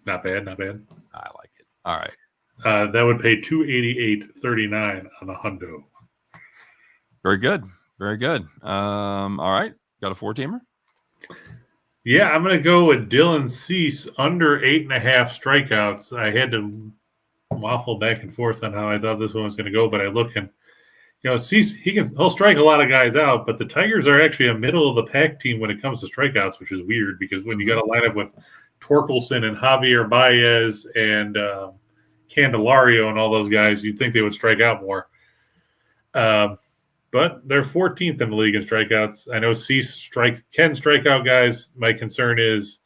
Not bad. I like it. All right. That would pay 288.39 on a hundo. Very good. All right, got a 4-teamer? Yeah, I'm going to go with Dylan Cease under 8.5 strikeouts. I had to waffle back and forth on how I thought this one was going to go, but I look and Cease, he'll strike a lot of guys out, but the Tigers are actually a middle of the pack team when it comes to strikeouts, which is weird because when you got a lineup with Torkelson and Javier Baez and Candelario and all those guys, you'd think they would strike out more. But they're 14th in the league in strikeouts. I know Cease can strike out guys. My concern is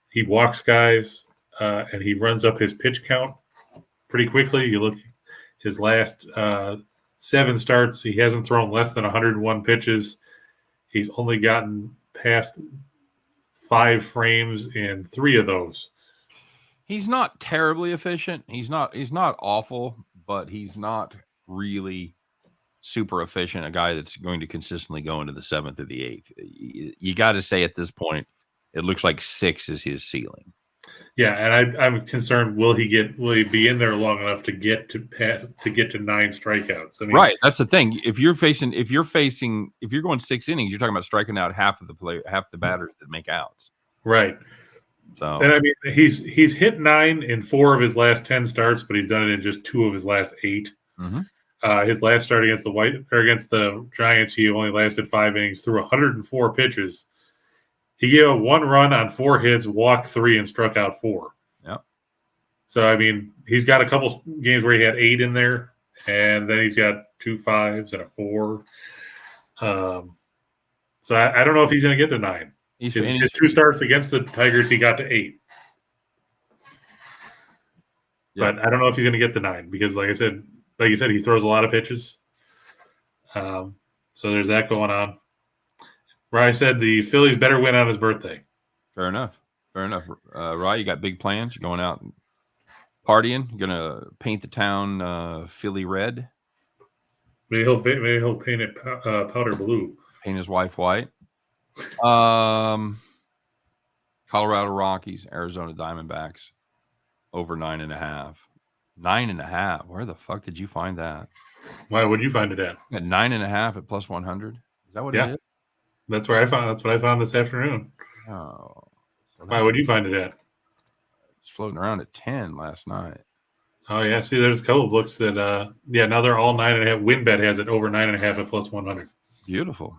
he walks guys and he runs up his pitch count pretty quickly. You look his last 7 starts, he hasn't thrown less than 101 pitches. He's only gotten past 5 frames in 3 of those. He's not terribly efficient. He's not awful, but he's not really super efficient, a guy that's going to consistently go into the 7th or the 8th. You got to say at this point, it looks like 6 is his ceiling. Yeah, and I'm concerned. Will he be in there long enough to get to 9 strikeouts? I mean, right, that's the thing. If you're going 6 innings, you're talking about striking out half the batters that make outs. Right. So, and I mean, he's hit 9 in 4 of his last 10 starts, but he's done it in just 2 of his last 8. Mm-hmm. His last start against the Giants, he only lasted 5 innings, threw 104 pitches. He gave up 1 run on 4 hits, walked 3, and struck out 4. Yep. So I mean, he's got a couple games where he had 8 in there, and then he's got 2 5s and a 4. So I don't know if he's going to get to 9. His 2 starts against the Tigers, he got to 8. Yep. But I don't know if he's going to get to 9 because, like you said, he throws a lot of pitches. So there's that going on. Rye said the Phillies better win on his birthday. Fair enough. Rye, you got big plans? You're going out and partying? You're going to paint the town Philly red? Maybe he'll paint it powder blue. Paint his wife white. Colorado Rockies, Arizona Diamondbacks, over 9.5. 9.5. Where the fuck did you find that? Why would you find it at? At 9.5 at plus 100. Is that what it is? That's what I found this afternoon. Oh. So why would you find it at? It's floating around at 10 last night. Oh yeah. See, there's a couple of books that now they're all 9.5. WinBet has it over 9.5 at plus 100. Beautiful.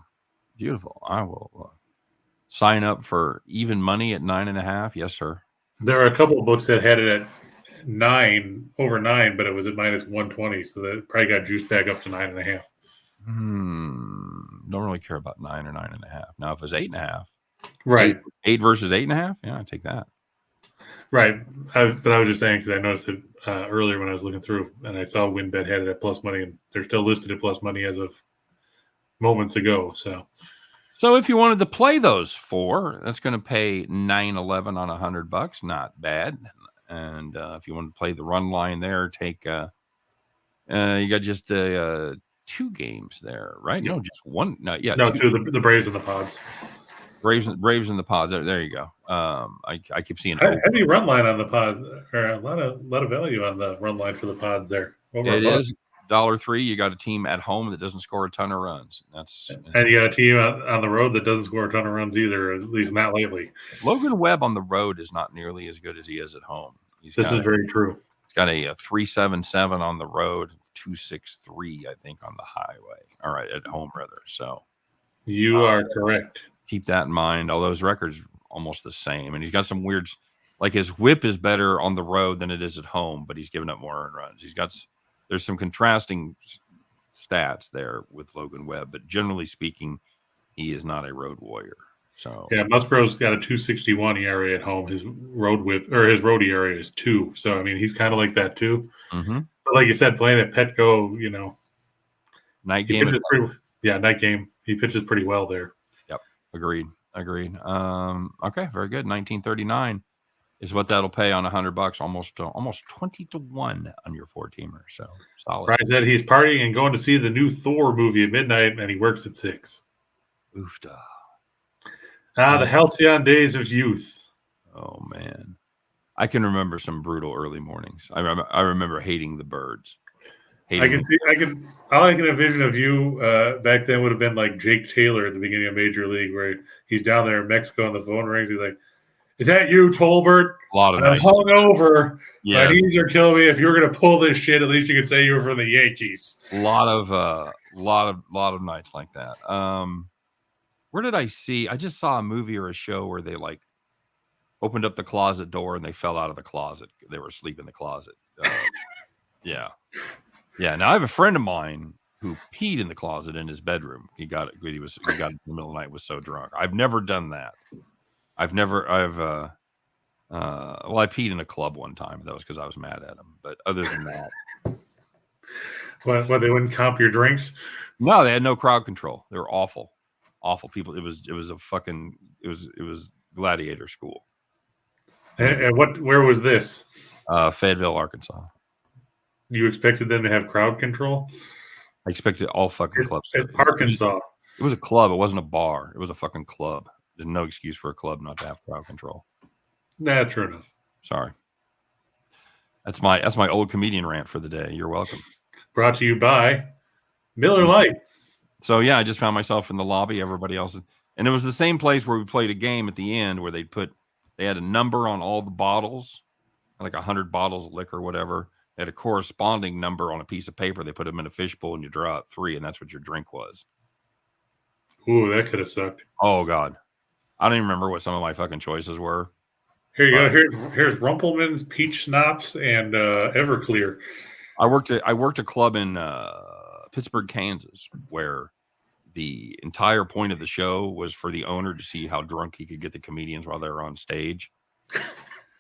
I will sign up for even money at 9.5. Yes, sir. There are a couple of books that had it at 9 over 9, but it was at minus 120, so that probably got juiced back up to 9.5. Don't really care about 9 or 9.5. Now, if it was 8.5, right? 8 versus 8.5, yeah, I'd take that. Right, but I was just saying because I noticed it earlier when I was looking through, and I saw WinBet had it at plus money, and they're still listed at plus money as of moments ago. So if you wanted to play those 4, that's going to pay $9.11 on $100. Not bad. And if you want to play the run line there, take You got just 2 games there, right? No, just one. No, yeah, No, 2. the Braves and the Pods. Braves and the Pods. There you go. I keep seeing heavy run line on the Pods, or a lot of value on the run line for the Pods there. Over it is $1.03. You got a team at home that doesn't score a ton of runs. And you got a team on the road that doesn't score a ton of runs either, at least not lately. Logan Webb on the road is not nearly as good as he is at home. This is very true. He's got a 3.77 on the road, 2.63, I think, on the highway. All right, at home rather. So you are correct. Keep that in mind. Although his record's almost the same, and he's got some weird, like his whip is better on the road than it is at home, but he's giving up more earned runs. There's some contrasting stats there with Logan Webb, but generally speaking, he is not a road warrior. So yeah, Musgrove's got a 2.61 ERA at home. His road ERA is 2. So I mean, he's kind of like that too. Mm-hmm. But like you said, playing at Petco, night game. Night game. He pitches pretty well there. Yep, agreed. Okay, very good. 1939 is what that'll pay on $100. Almost 20 to 1 on your 4-teamer. So solid. Brian said he's partying and going to see the new Thor movie at midnight, and he works at 6. Oofda. The halcyon days of youth. Oh man, I can remember some brutal early mornings. I remember hating the birds. All I can envision of you back then would have been like Jake Taylor at the beginning of Major League, where he's down there in Mexico and the phone rings. He's like, "Is that you, Tolbert? A lot of I'm hungover. Yes. My knees are killing me. If you're going to pull this shit, at least you could say you were from the Yankees." A lot of nights like that. Where did I see? I just saw a movie or a show where they like opened up the closet door and they fell out of the closet. They were asleep in the closet. Yeah. Now I have a friend of mine who peed in the closet in his bedroom. He got it. He got it in the middle of the night. Was so drunk. I've never done that. I peed in a club one time. That was because I was mad at him. But other than that, what they wouldn't comp your drinks? No, they had no crowd control. They were awful people. It was gladiator school. And where was this? Fayetteville, Arkansas. You expected them to have crowd control? I expected all fucking clubs. It's Arkansas. It was a club. It wasn't a bar. It was a fucking club. There's no excuse for a club not to have crowd control. Nah, true enough. Sorry. That's my old comedian rant for the day. You're welcome. Brought to you by Miller Lite. So yeah, I just found myself in the lobby. Everybody else, and it was the same place where we played a game at the end where they had a number on all the bottles, like 100 bottles of liquor or whatever. They had a corresponding number on a piece of paper. They put them in a fishbowl and you draw out 3, and that's what your drink was. Ooh, that could have sucked. Oh God, I don't even remember what some of my fucking choices were. Here you go. Here's Rumpelman's, Peach Schnapps, and Everclear. I worked a club in Pittsburgh, Kansas, where the entire point of the show was for the owner to see how drunk he could get the comedians while they were on stage.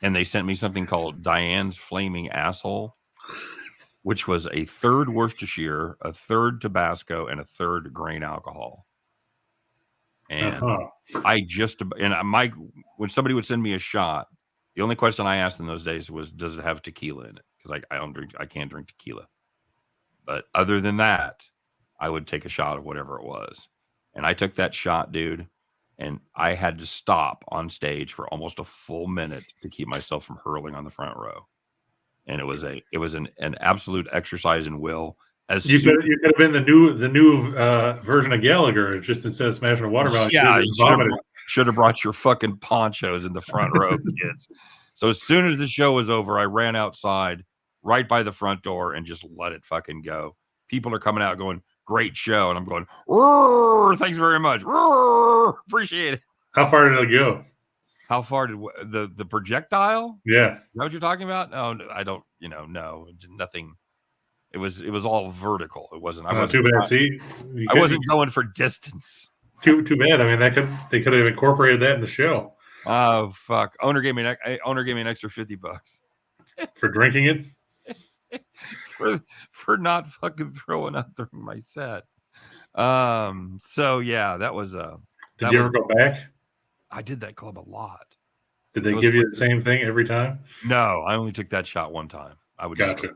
And they sent me something called Diane's Flaming Asshole, which was a third Worcestershire, a third Tabasco, and a third grain alcohol. And when somebody would send me a shot, the only question I asked in those days was, does it have tequila in it? Because I can't drink tequila. But other than that, I would take a shot of whatever it was. And I took that shot, dude, and I had to stop on stage for almost a full minute to keep myself from hurling on the front row. And it was an absolute exercise in will. You could have been the new version of Gallagher, just instead of smashing a watermelon. Yeah, you should have brought your fucking ponchos in the front row, kids. So as soon as the show was over, I ran outside right by the front door and just let it fucking go. People are coming out going, great show. And I'm going, thanks very much. Appreciate it. How far did it go? How far did the projectile? Yeah. Is that what you're talking about? No, I don't, no, nothing. It was all vertical. It wasn't. I wasn't. Too bad. See, I wasn't going for distance. Too bad. I mean, they could have incorporated that in the show. Oh fuck! Owner gave me an extra $50 for drinking it. for not fucking throwing up during my set. So yeah, that was Did you ever go back? I did that club a lot. Did they give you the same thing every time? No, I only took that shot one time. I would Gotcha.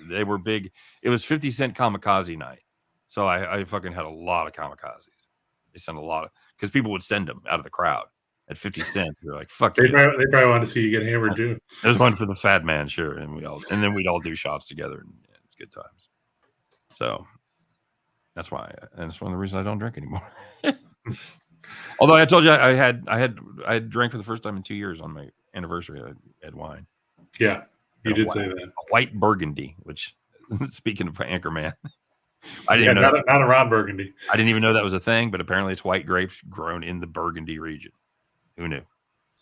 They were big. It was 50-cent kamikaze night. So I fucking had a lot of kamikazes. They sent a lot of, because people would send them out of the crowd at 50 cents. They're like, fuck They you. probably wanted to see you get hammered too. There's one for the fat man, sure. And then we'd all do shots together, and it's good times. So that's why, and it's one of the reasons I don't drink anymore. Although I told you I had drank for the first time in 2 years on my anniversary. I had wine. Yeah, you did say that. A white Burgundy, which, speaking of Anchorman, I didn't even know not a Ron Burgundy. I didn't even know that was a thing, but apparently it's white grapes grown in the Burgundy region. Who knew?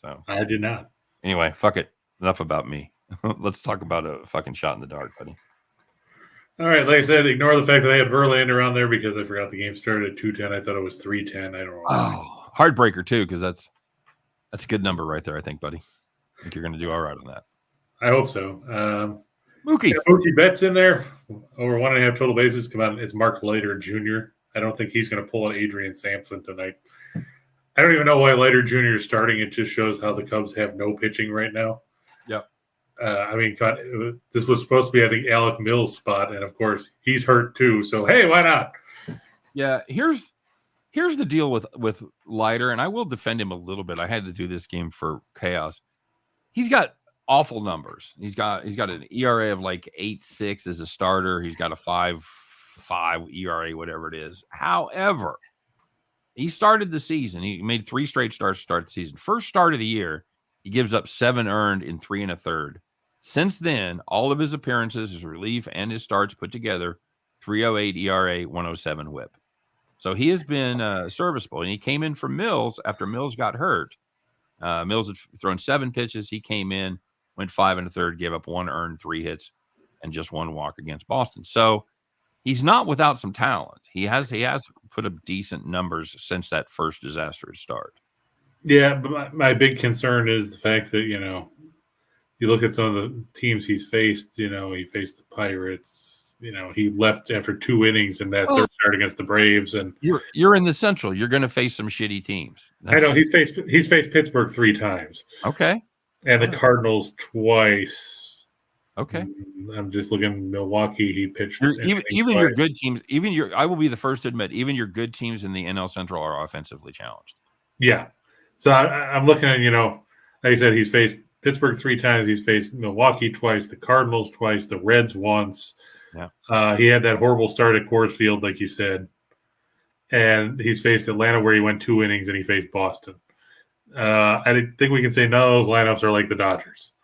So I did not. Anyway, fuck it. Enough about me. Let's talk about a fucking shot in the dark, buddy. All right, like I said, ignore the fact that they had Verlander on there because I forgot the game started at 2:10. I thought it was 3:10. I don't know. Oh, heartbreaker too, because that's a good number right there, I think, buddy. I think you're going to do all right on that. I hope so. Mookie Betts in there over 1.5 total bases. Come on, it's Mark Leiter Jr. I don't think he's going to pull an Adrian Sampson tonight. I don't even know why Leiter Jr. is starting. It just shows how the Cubs have no pitching right now. Yep. I mean, this was supposed to be, I think, Alec Mills' spot, and of course, he's hurt too. So hey, why not? Yeah, here's the deal with Leiter, and I will defend him a little bit. I had to do this game for chaos. He's got awful numbers. He's got an ERA of like 8.6 as a starter. He's got a 5.5 ERA, whatever it is. However, he started the season. He made 3 straight starts to start the season. First start of the year, he gives up 7 earned in 3 1/3. Since then, all of his appearances, his relief, and his starts put together, 3.08 ERA, 107 WHIP. So he has been serviceable, and he came in from Mills after Mills got hurt. Mills had thrown 7 pitches. He came in, went 5 1/3, gave up 1 earned, 3 hits, and just 1 walk against Boston. So he's not without some talent. He has put up decent numbers since that first disastrous start. Yeah, but my big concern is the fact that, you look at some of the teams he's faced, he faced the Pirates, he left after 2 innings in that third start against the Braves. And you're in the Central. You're going to face some shitty teams. I know he's faced Pittsburgh 3 times. Okay. And the Cardinals twice. Okay. I'm just looking at Milwaukee. He pitched. Even your good teams, I will be the first to admit, even your good teams in the NL Central are offensively challenged. Yeah. So I'm looking at, like I said, he's faced Pittsburgh 3 times. He's faced Milwaukee twice, the Cardinals twice, the Reds once. Yeah. He had that horrible start at Coors Field, like you said. And he's faced Atlanta, where he went 2 innings, and he faced Boston. I think we can say none of those lineups are like the Dodgers.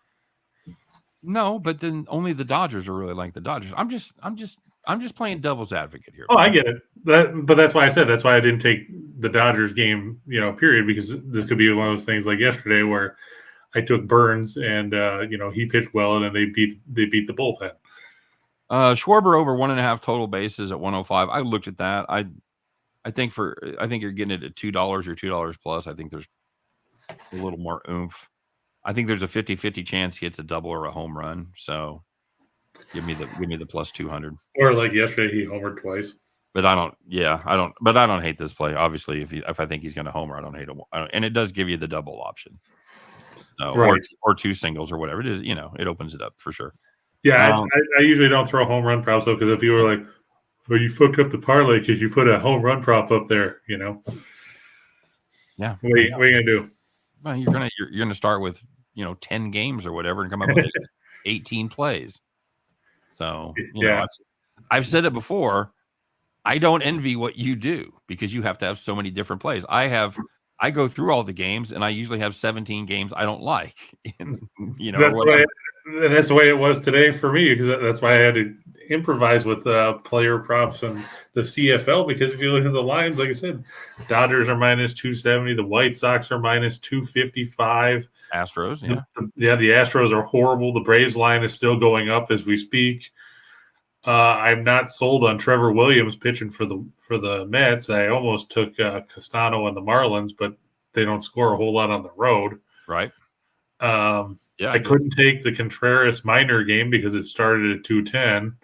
No, but then only the Dodgers are really like the Dodgers. I'm just playing devil's advocate here. Oh, I get it. But that's why I said that's why I didn't take the Dodgers game, period, because this could be one of those things like yesterday where I took Burns and he pitched well, and then they beat the bullpen. Schwarber over 1.5 total bases at 105. I looked at that. I think you're getting it at $2 or $2 plus. I think there's a little more oomph. I think there's a 50-50 chance he hits a double or a home run. So give me the plus 200. Or like yesterday, he homered twice. But I don't hate this play. Obviously, if I think he's going to homer, I don't hate him. And it does give you the double option. Right. Or 2 singles or whatever it is. It opens it up for sure. Yeah, I usually don't throw home run props up, because if people are like, well, you fucked up the parlay because you put a home run prop up there, Yeah. What are you gonna do? Well, you're gonna start with 10 games or whatever and come up with 18 plays. So I've said it before. I don't envy what you do, because you have to have so many different plays. I go through all the games, and I usually have 17 games I don't like. That's the way it was today for me, because that's why I had to improvise with player props and the CFL, because if you look at the lines, like I said, Dodgers are minus 270, the White Sox are minus 255. Astros, the Astros are horrible. The Braves line is still going up as we speak. I'm not sold on Trevor Williams pitching for the Mets. I almost took Castano and the Marlins, but they don't score a whole lot on the road. Right. I couldn't take the Contreras minor game because it started at 2:10.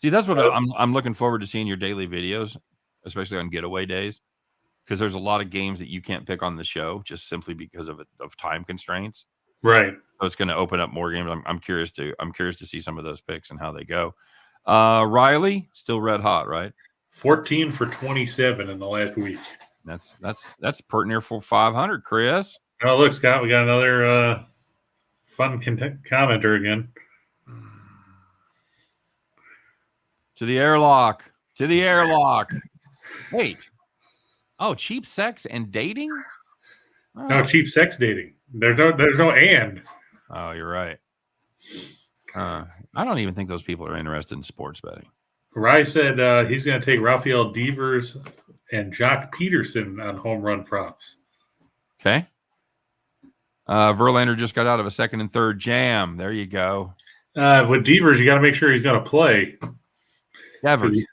See, that's what I'm looking forward to seeing your daily videos, especially on getaway days, because there's a lot of games that you can't pick on the show just simply because of time constraints. Right. So it's going to open up more games. I'm curious to see some of those picks and how they go. Riley still red hot, right? 14 for 27 in the last week. That's pert near for 500, Chris. Oh, look, Scott, we got another fun commenter again. To the airlock. To the airlock. Wait. Oh, cheap sex and dating? Oh. No, cheap sex dating. There's no and. Oh, you're right. I don't even think those people are interested in sports betting. Rye said he's going to take Rafael Devers and Jock Peterson on home run props. Okay. Verlander just got out of a second and third jam. There you go. With Devers, you got to make sure he's going to play. Devers.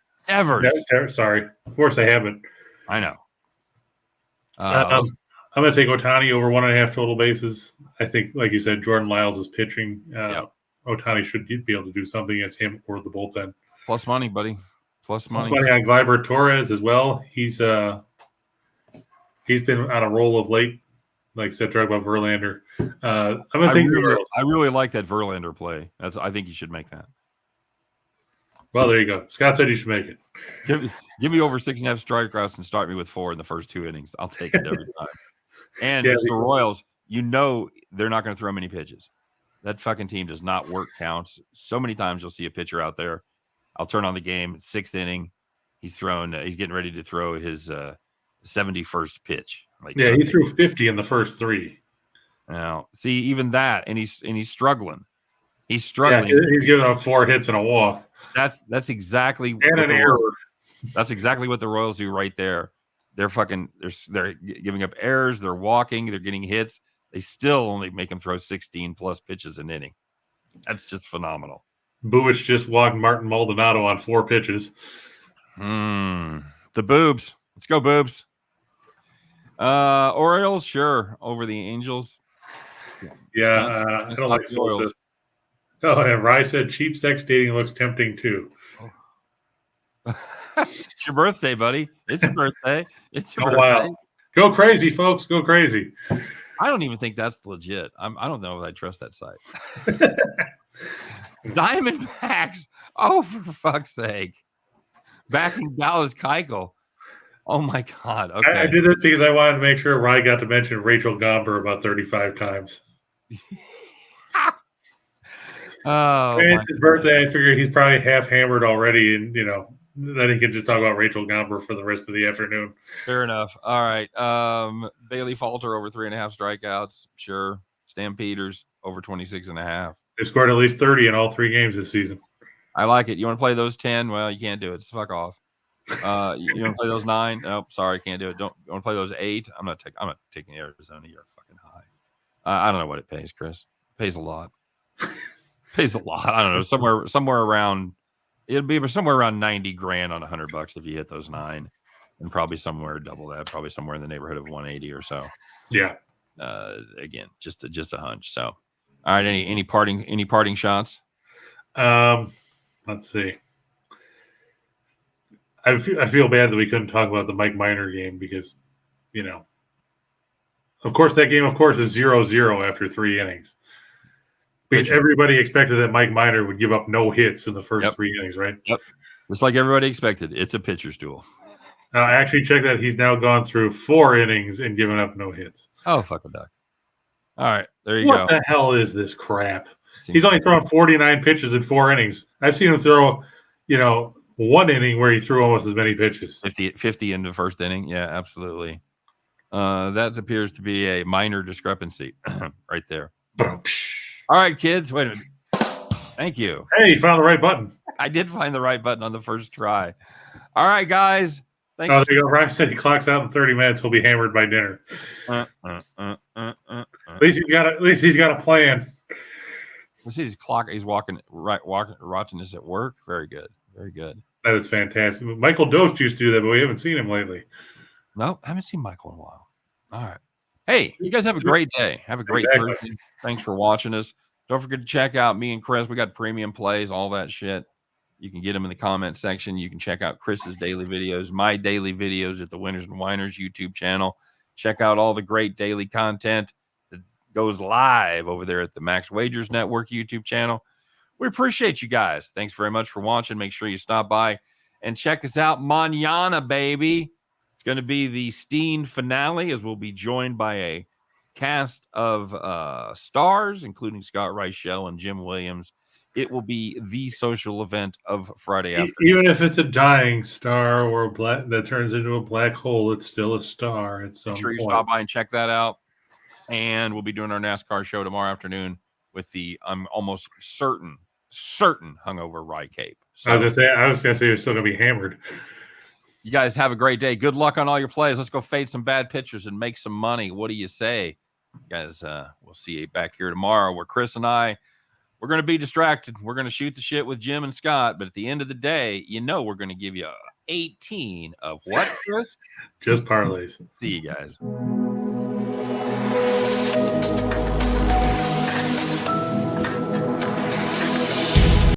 Sorry. Of course I haven't. I know. I'm going to take Ohtani over 1.5 total bases. I think, like you said, Jordan Lyles is pitching. Ohtani should be able to do something against him or the bullpen. Plus money, buddy. Plus money. Plus money on Gleyber Torres as well. He's been on a roll of late. Like I said, talk about Verlander. I'm going to take I really like that Verlander play. I think you should make that. Well, there you go. Scott said you should make it. Give me over 6.5 strikeouts and start me with 4 in the first 2 innings. I'll take it every time. And it's the Royals. You know they're not going to throw many pitches. That fucking team does not work counts. So many times you'll see a pitcher out there. I'll turn on the game, 6th inning. He's getting ready to throw his 71st pitch. He threw 50 in the first 3. Now, see, even that, and he's struggling. He's struggling. Yeah, he's giving up 4 hits and a walk. That's exactly and an error. That's exactly what the Royals do right there. They're giving up errors. They're walking. They're getting hits. They still only make them throw 16 plus pitches an inning. That's just phenomenal. Buick just walked Martin Maldonado on 4 pitches. The Boobs. Let's go, Boobs. Orioles, sure, over the Angels. Yeah, I don't like the Orioles. Oh, and Rye said cheap sex dating looks tempting too. It's your birthday, buddy. It's your birthday. It's your birthday. Wow. Go crazy, folks. Go crazy. I don't even think that's legit. I don't know if I trust that site. Diamondbacks. Oh, for fuck's sake. Backing Dallas Keuchel. Oh, my God. Okay. I did this because I wanted to make sure Rye got to mention Rachel Gomber about 35 times. Oh, it's his birthday. I figure he's probably half hammered already, and then he can just talk about Rachel Gomber for the rest of the afternoon. Fair enough. All right. Bailey Falter over 3.5 strikeouts. Sure. Stampeders over 26.5. They scored at least 30 in all 3 games this season. I like it. You want to play those 10? Well, you can't do it. Just fuck off. You want to play those 9? Nope. Sorry, can't do it. You want to play those 8? I'm not taking Arizona. You're fucking high. I don't know what it pays, Chris. It pays a lot. Pays a lot. I don't know. Somewhere around. It'll be somewhere around $90,000 on $100 if you hit those 9, and probably somewhere double that. Probably somewhere in the neighborhood of 180 or so. Yeah. Again, just a hunch. So, all right. Any parting shots? Let's see. I feel bad that we couldn't talk about the Mike Minor game because, of course, that game, of course, is 0-0 after 3 innings. Because everybody expected that Mike Minor would give up no hits in the first 3 innings, right? Yep. Just like everybody expected. It's a pitcher's duel. I actually checked that he's now gone through 4 innings and given up no hits. Oh, fuck a duck. All right. There you go. What the hell is this crap? He's only thrown 49 pitches in 4 innings. I've seen him throw, 1 inning where he threw almost as many pitches. 50 in the first inning. Yeah, absolutely. That appears to be a minor discrepancy right there. All right, kids. Wait a minute. Thank you. Hey, you found the right button. I did find the right button on the first try. All right, guys. Thanks. Oh, there you go. Ryan said he clocks out in 30 minutes. He'll be hammered by dinner. At least he's got a plan. Let's see his clock. He's watching this at work. Very good. Very good. That is fantastic. Michael Dost used to do that, but we haven't seen him lately. No, I haven't seen Michael in a while. All right. Hey, you guys have a great day. Have a great Thursday. Thanks for watching us. Don't forget to check out me and Chris. We got premium plays, all that shit. You can get them in the comment section. You can check out Chris's daily videos, my daily videos at the Winners and Winers YouTube channel. Check out all the great daily content. The goes live over there at the Max Wagers Network YouTube channel. We appreciate you guys. Thanks very much for watching. Make sure you stop by and check us out. Mañana, baby. It's going to be the Steen finale, as we'll be joined by a cast of stars, including Scott Reichel and Jim Williams. It will be the social event of Friday afternoon. Even if it's a dying star or that turns into a black hole, it's still a star at some point. Make sure you stop by and check that out. And we'll be doing our NASCAR show tomorrow afternoon with the I'm almost certain hungover Rye Cape. So, I was gonna say you're still gonna be hammered. You guys have a great day. Good luck on all your plays. Let's go fade some bad pitchers and make some money. What do you say? You guys, we'll see you back here tomorrow where Chris and I, we're going to be distracted. We're going to shoot the shit with Jim and Scott. But at the end of the day, we're going to give you 18 of what, Chris? Just parlays. See you guys.